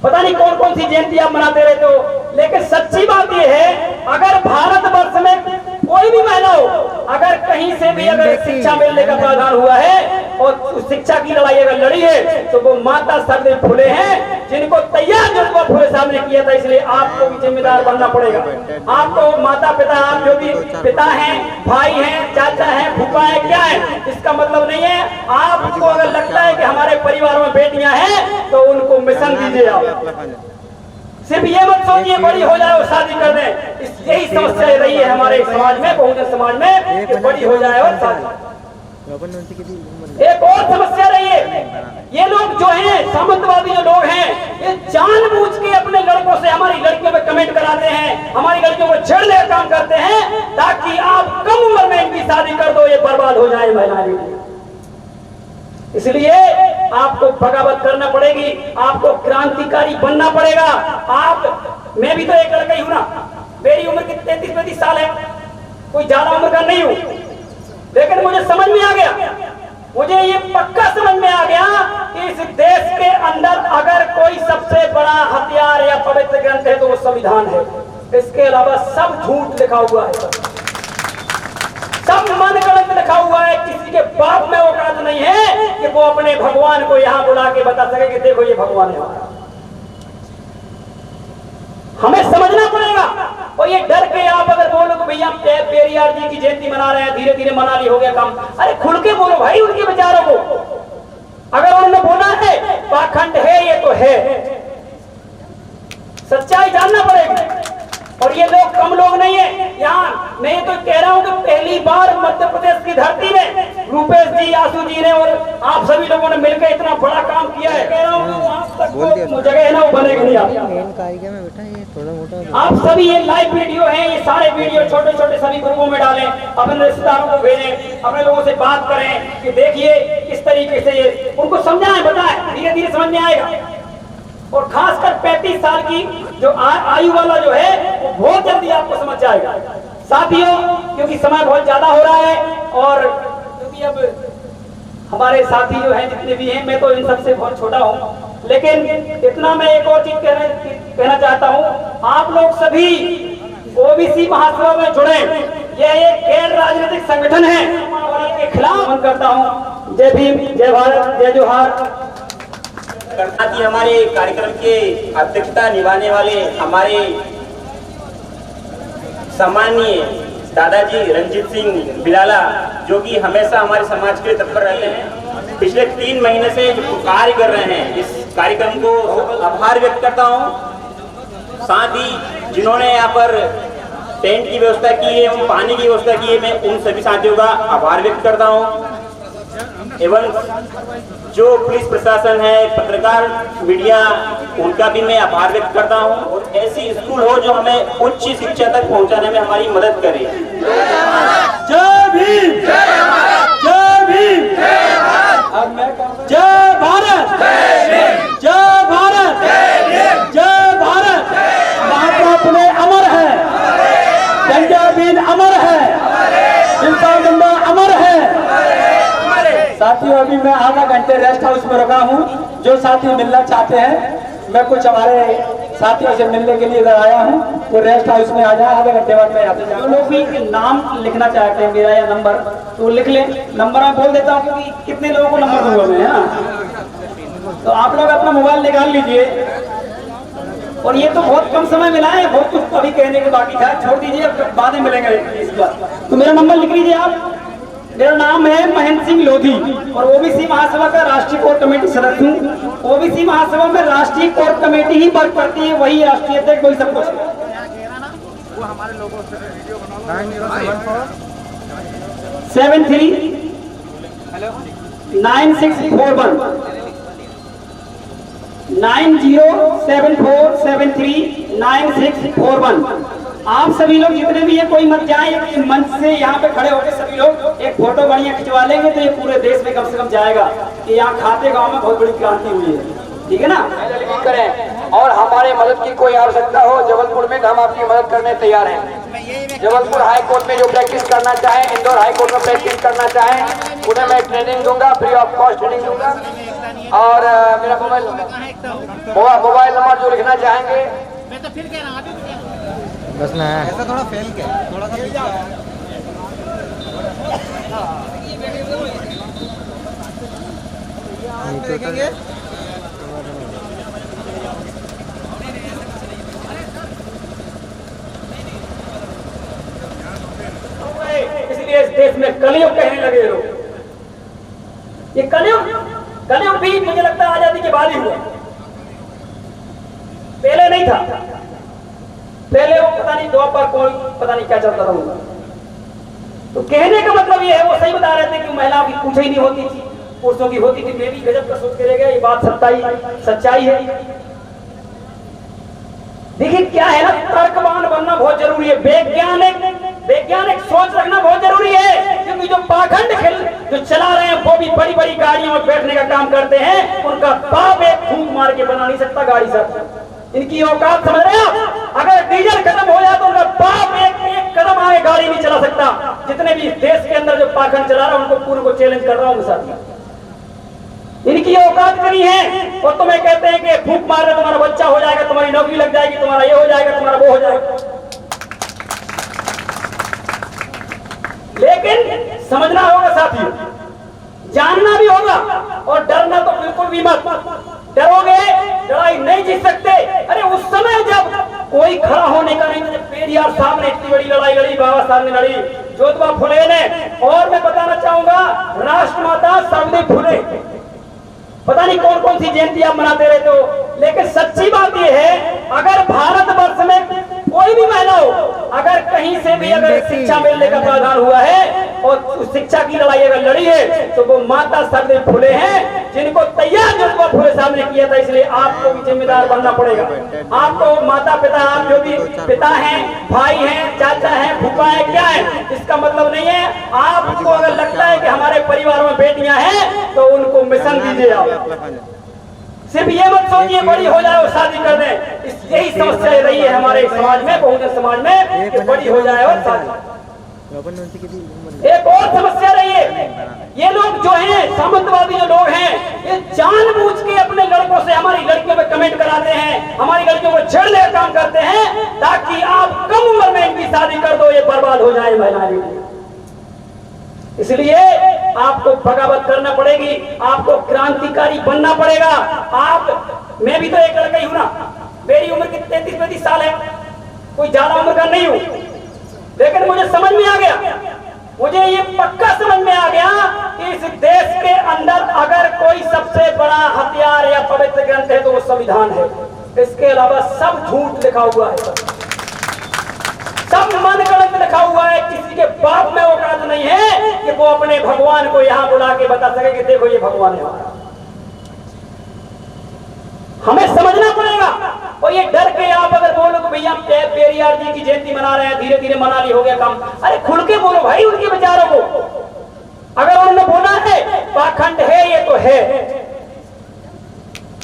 पता नहीं कौन कौन सी जयंती आप मनाते रहते हो, लेकिन सच्ची बात यह है, अगर भारतवर्ष में कोई भी महिला हो, अगर कहीं से भी अगर शिक्षा मिलने का प्रावधान हुआ है और उस शिक्षा की लड़ाई अगर लड़ी है तो वो माता सावित्री फुले हैं, जिनको तैयार ज्योतिबा फुले साहब ने किया था। इसलिए आपको भी जिम्मेदार बनना पड़ेगा। आपको माता पिता, आप जो भी पिता हैं, भाई हैं, चाचा हैं, फूफा हैं, क्या है, इसका मतलब नहीं है। आपको अगर लगता है कि हमारे परिवार में बेटियां हैं तो उनको मिशन दीजिए। आप सिर्फ ये मत सोचिए बड़ी हो जाए और शादी कर दें। यही समस्या रही है हमारे समाज में, बहुजन समाज में, कि बड़ी हो जाए और शादी। एक और समस्या रही है, ये लोग जो हैं सामंतवादी जो लोग हैं, ये जानबूझ के अपने लड़कों से हमारी लड़कियों पे कमेंट कराते हैं, हमारी लड़कियों को छेड़ने का काम करते हैं, ताकि आप कम उम्र में इनकी शादी कर दो, ये बर्बाद हो जाए महिलाएं। इसलिए आपको बगावत करना पड़ेगी, आपको क्रांतिकारी बनना पड़ेगा। मैं भी तो एक लड़का ही हूं ना, मेरी उम्र की 33-35 साल है, कोई ज्यादा उम्र का नहीं हूं, लेकिन मुझे समझ में आ गया, मुझे ये पक्का समझ में आ गया कि इस देश के अंदर अगर कोई सबसे बड़ा हथियार या पवित्र ग्रंथ है तो वो संविधान है। इसके अलावा सब झूठ लिखा हुआ है, सब मन गलत लिखा हुआ है। किसी के बाप में औकात नहीं है कि वो अपने भगवान को यहां बुला के बता सके कि देखो ये भगवान है हमारा। हमें समझना पड़ेगा। और ये डर के आप अगर बोलो तो भैया पेरियार जी की जयंती मना रहे हैं, धीरे धीरे मना ली, हो गया काम, अरे खुल के बोलो भाई उनके विचारों को। अगर उन्होंने बोला है पाखंड है, ये तो है, सच्चाई जानना पड़ेगी। और ये लोग कम लोग नहीं है यहाँ, मैं ये तो कह रहा हूँ कि पहली बार मध्य प्रदेश की धरती में रूपेश जी, आशु जी ने और आप सभी लोगों ने मिलकर इतना बड़ा काम किया है। कह रहा हूँ वो जगह है ना, वो बनेगी नहीं। आप सभी ये लाइव वीडियो है, ये सारे वीडियो छोटे छोटे सभी ग्रुपों में डालें, अपने रिश्तेदारों को भेजें, अपने लोगों से बात करें कि देखिए किस तरीके से ये उनको समझाएं, बताएं, धीरे धीरे समझ में आएगा। और खासकर 35 साल की जो आयु वाला जो है वो बहुत जल्दी आपको समझ जाएगा साथियों, क्योंकि समय बहुत ज्यादा हो रहा है। और क्योंकि अब हमारे साथी जो हैं जितने भी हैं, मैं तो इन सबसे बहुत छोटा हूं, लेकिन इतना मैं एक और चीज कहना चाहता हूं, आप लोग सभी ओबीसी महासभा में जुड़े। यह एक गैर राजनीतिक संगठन है और इसके खिलाफ मैं करता हूं। जय भीम, जय भारत, जय जोहार। की हमारे कार्यक्रम के अध्यक्षता निभाने वाले हमारे सम्माननीय दादाजी रंजीत सिंह बिलाला, जो कि हमेशा हमारे समाज के लिए तत्पर रहते हैं, पिछले 3 महीने से जो कार्य कर रहे हैं, इस कार्यक्रम को आभार व्यक्त करता हूं। साथ ही जिन्होंने यहाँ पर टेंट की व्यवस्था की है एवं पानी की व्यवस्था की है, मैं उन सभी साथियों का आभार व्यक्त करता हूं। एवं जो पुलिस प्रशासन है, पत्रकार मीडिया, उनका भी मैं आभार व्यक्त करता हूं। और ऐसी स्कूल हो जो हमें उच्च शिक्षा तक पहुंचाने में हमारी मदद करे। जय भीम, जय भीम, जय भारत, जय भारत, जय भारत। महात्मा फुले अमर है, जंजाबीन अमर है, बिरसा मुंडा अमर है। साथियों अभी मैं आधा घंटे रेस्ट हाउस में रुका हूँ, जो साथी मिलना चाहते हैं, मैं कुछ हमारे साथियों से मिलने के लिए इधर आया हूँ, वो रेस्ट हाउस में आ जाए, आधे घंटे बाद मैं आते जाऊँ। लोग भी नाम लिखना चाहते हैं मेरा या नंबर, तो लिख लें, नंबर मैं बोल देता हूँ क्योंकि कितने लोगों को नंबर दूंगा मैं, हाँ। तो आप लोग अपना मोबाइल निकाल लीजिए और ये तो बहुत कम समय मिला है, बहुत कुछ अभी कहने को बाकी था, छोड़ दीजिए, बाद में मिलेंगे इस बार। तो मेरा नंबर लिख लीजिए आप। मेरा नाम है महेंद्र सिंह लोधी और ओबीसी महासभा का राष्ट्रीय कोर कमेटी सदस्य हूँ। ओबीसी महासभा में राष्ट्रीय कोर कमेटी ही वर्क करती है, वही राष्ट्रीय अध्यक्ष, वही सब कुछ। 73 9641 9074739641। आप सभी लोग जितने भी है कोई मत जाए, मंच से यहाँ पे खड़े होकर सभी लोग एक फोटो बढ़िया खिंचवा लेंगे तो ये पूरे देश में कम से कम जाएगा कि यहाँ खाते गांव में बहुत बड़ी क्रांति हुई है। ठीक है ना? करें और हमारे मदद की कोई आवश्यकता हो जबलपुर में तो हम आपकी मदद करने तैयार हैं। जबलपुर हाई कोर्ट में जो प्रैक्टिस करना चाहें, इंदौर हाई कोर्ट में प्रैक्टिस करना चाहें, उन्हें मैं ट्रेनिंग दूंगा, फ्री ऑफ कॉस्ट ट्रेनिंग दूंगा। और मेरा मोबाइल नंबर जो लिखना चाहेंगे, बस ना ऐसा थोड़ा फेल के थोड़ा सा देखेंगे। इसलिए इस देश में कलयुग कहने लगे लोग। ये कलयुग भी मुझे लगता है आजादी के बाद ही हुआ, पहले नहीं था। पहले वो पता नहीं द्वापर कोई पता नहीं क्या चलता था उनका। तो कहने का मतलब ये है, वो सही बता रहे थे कि महिलाओं की कुछ ही नहीं होती थी, पुरुषों की होती थी। मैं भी गजब का सोच के रह गया, ये बात सच्चाई है। देखिए क्या है ना, तर्कवान बनना बहुत जरूरी है, वैज्ञानिक सोच रखना बहुत जरूरी है। क्योंकि जो पाखंड जो चला रहे हैं वो भी बड़ी बड़ी गाड़ियों में बैठने का काम करते हैं, उनका बाप एक फूंक मार के बना नहीं सकता गाड़ी सब। इनकी औकात समझ रहे हैं आप? अगर डीजल खत्म हो जाए तो उनका बाप एक कदम आगे गाड़ी नहीं चला सकता। जितने भी देश के अंदर जो पाखंड चला रहा है उनको पूरे को चैलेंज कर रहा हूं साथ। इनकी औकात करी है और तुम्हें कहते हैं कि फूंक मार रहे तुम्हारा बच्चा हो जाएगा, तुम्हारी नौकरी लग जाएगी, तुम्हारा ये हो जाएगा, तुम्हारा वो हो जाएगा। लेकिन समझना होगा साथियों, जानना भी होगा और डरना तो बिल्कुल भी मत। डरोगे लड़ाई नहीं जीत सकते। अरे उस समय जब कोई खड़ा होने का नहीं था, जब पेरियार साहब ने इतनी बड़ी लड़ाई लड़ी, बाबा साहब ने लड़ी, ज्योतिबा फुले ने, और मैं बताना चाहूंगा राष्ट्रमाता सावित्री फुले, पता नहीं कौन कौन सी जयंती आप मनाते रहते हो, लेकिन सच्ची बात यह है, अगर भारतवर्ष में कोई भी महिला हो, अगर कहीं से भी अगर शिक्षा मिलने का प्रावधान हुआ है और शिक्षा की लड़ाई अगर लड़ी है तो वो माता सावित्री फुले हैं, जिनको तैयार ज्योतिबा फुले साहब ने किया था। इसलिए आपको भी जिम्मेदार बनना पड़ेगा। आपको माता पिता, आप जो भी पिता हैं, भाई हैं, चाचा हैं, फूफा है, क्या है, इसका मतलब नहीं है। आपको अगर लगता है कि हमारे परिवार में बेटियां हैं तो उनको मिशन दीजिए। आप सिर्फ ये मत सोचिए बड़ी हो जाए और शादी कर दें। यही समस्या रही है हमारे समाज में, बहुजन समाज में, कि बड़ी हो जाए और शादी। एक और समस्या रही है, ये लोग जो हैं, सामंतवादी जो लोग हैं, ये जानबूझ के अपने लड़कों से हमारी लड़कियों पे कमेंट कराते हैं, हमारी लड़कियों को छेड़ने का काम करते हैं ताकि आप कम उम्र में इनकी शादी कर दो, ये बर्बाद हो जाए महिलाएं। इसलिए आपको बगावत करना पड़ेगी, आपको क्रांतिकारी बनना पड़ेगा। मैं भी तो एक लड़का ही हूं ना, मेरी उम्र की 33-35 साल है, कोई ज्यादा उम्र का नहीं हूं, लेकिन मुझे समझ में आ गया, मुझे ये पक्का समझ में आ गया कि इस देश के अंदर अगर कोई सबसे बड़ा हथियार या पवित्र ग्रंथ है तो वो संविधान है। इसके अलावा सब झूठ लिखा हुआ है, सब मनगढ़ंत लिखा हुआ है। किसी के बाप में औकात नहीं है कि वो अपने भगवान को यहाँ बुला के बता सके कि देखो ये भगवान है हमारा। हमें समझना पड़ेगा। और ये डर के आप अगर बोलो कि भैया पेरियार जी की जयंती मना रहे हैं, धीरे धीरे मना ली, हो गया काम, अरे खुल के बोलो भाई उनके विचारों को। अगर उन्होंने बोला है पाखंड है, ये तो है,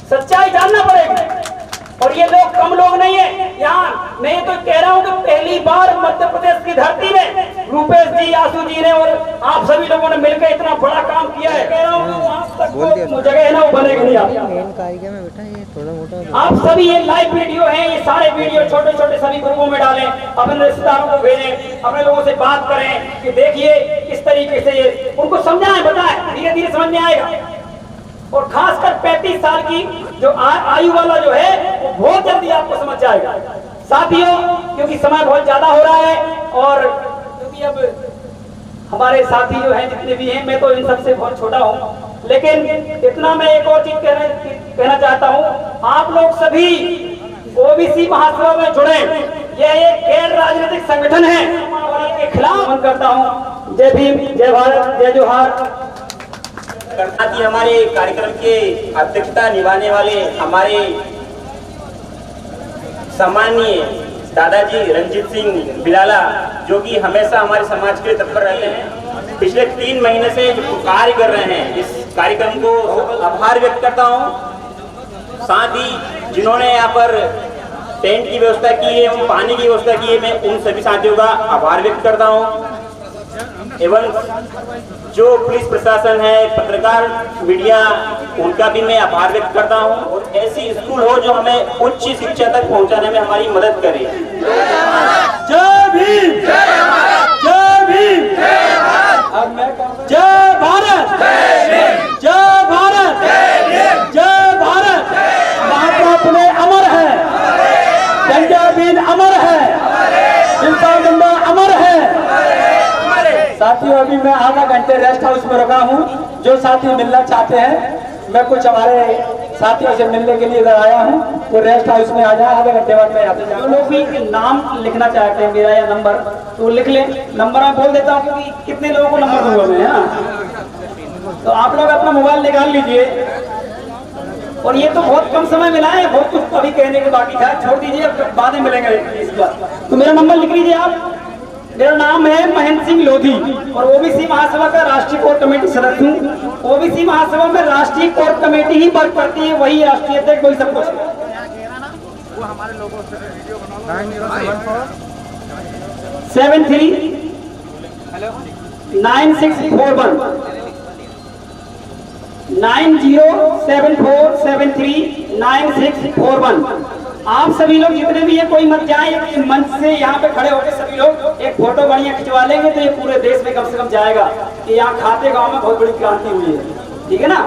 सच्चाई जानना पड़ेगी। और ये लोग कम लोग नहीं है यहाँ, मैं ये तो कह रहा हूँ कि पहली बार मध्य प्रदेश की धरती में रूपेश जी, आशु जी ने और आप सभी लोगों ने मिलकर इतना बड़ा काम किया है। कह रहा हूँ वहाँ तक वो जगह है ना, वो बनेगी नहीं। आप सभी ये लाइव वीडियो है, ये सारे वीडियो छोटे छोटे सभी ग्रुपों में डालें, अपने रिश्तेदारों को भेजें, अपने लोगों से बात करें कि देखिए किस तरीके से ये उनको समझाएं, बताएं, धीरे धीरे समझ में आएगा। और खासकर 35 साल की जो आयु वाला जो है वो बहुत जल्दी आपको समझ जाएगा। साथियों, क्योंकि समय बहुत ज्यादा हो रहा है और क्योंकि अब हमारे साथी जो हैं जितने भी हैं, मैं तो इन सबसे बहुत छोटा हूँ, लेकिन इतना मैं एक और चीज कहना चाहता हूँ, आप लोग सभी ओबीसी महासभा में जुड़े। यह एक गैर राजनीतिक संगठन है और इसके खिलाफ मन करता हूँ। जय भीम, जय भारत, जय जोहार। करता कि हमारे कार्यक्रम के अध्यक्षता निभाने वाले हमारे सम्माननीय दादाजी रंजीत सिंह बिलाला, जो कि हमेशा हमारे समाज के लिए तत्पर रहते हैं, पिछले 3 महीने से जो कार्य कर रहे हैं, इस कार्यक्रम को आभार व्यक्त करता हूं। साथ ही जिन्होंने यहाँ पर टेंट की व्यवस्था की है, पानी की व्यवस्था की है, मैं उन सभी साथियों का आभार व्यक्त करता हूं। एवं जो पुलिस प्रशासन है, पत्रकार मीडिया, उनका भी मैं आभार व्यक्त करता हूं। और ऐसी स्कूल हो जो हमें उच्च शिक्षा तक पहुंचाने में हमारी मदद करे। जय भीम, जय भीम, जय भारत, जय भारत, जय भारत। महात्मा फुले अमर है, पंजाबीन अमर है, बिरसा मुंडा अमर है। साथियों, अभी मैं आधा घंटे रेस्ट हाउस में रुका हूँ। जो साथी मिलना चाहते हैं, मैं कुछ हमारे साथियों से मिलने के लिए इधर आया हूँ, वो रेस्ट हाउस में आ जाए, आधे घंटे बाद मैं आते जाऊँ। जो लोग भी नाम लिखना चाहते हैं मेरा या नंबर, तो लिख लें। नंबर मैं बोल देता हूँ क्योंकि कितने लोगों को नंबर दूंगा मैं, हाँ। तो आप लोग अपना मोबाइल निकाल लीजिए। और ये तो बहुत कम समय मिला है, बहुत कुछ अभी कहने के बाकी था, छोड़ दीजिए, अब बाद में मिलेंगे इस बार। तो मेरा नंबर लिख लीजिए आप। मेरा नाम है महेंद्र सिंह लोधी और ओबीसी महासभा का राष्ट्रीय कोर कमेटी सदस्य हूँ। ओबीसी महासभा में राष्ट्रीय कोर कमेटी ही वर्क करती है, वही राष्ट्रीय अध्यक्ष, वही सब कुछ। वो हमारे लोगों से वीडियो बना लो। 73 9641 9074739641। आप सभी लोग जितने भी है, कोई मत जाए, एक मंच से यहाँ पे खड़े होकर सभी लोग एक फोटो बढ़िया खिंचवा लेंगे तो ये पूरे देश में कम से कम जाएगा कि यहाँ खाते गांव में बहुत बड़ी क्रांति हुई है। ठीक है ना?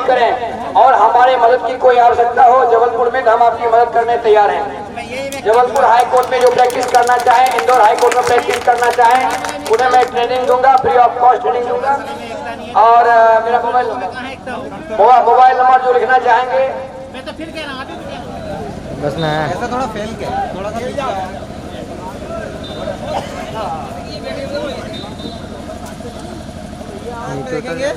करें और हमारे मदद की कोई आवश्यकता हो जबलपुर में, तो हम आपकी मदद करने तैयार हैं। जबलपुर हाई कोर्ट में जो प्रैक्टिस करना चाहें, इंदौर हाई कोर्ट में प्रैक्टिस करना चाहें, उन्हें मैं ट्रेनिंग दूंगा, फ्री ऑफ कॉस्ट ट्रेनिंग दूंगा। और मेरा मोबाइल नंबर जो लिखना चाहेंगे, मैं तो फिर कह रहा हूं बस ना, ऐसा थोड़ा फेल के थोड़ा सा देखेंगे।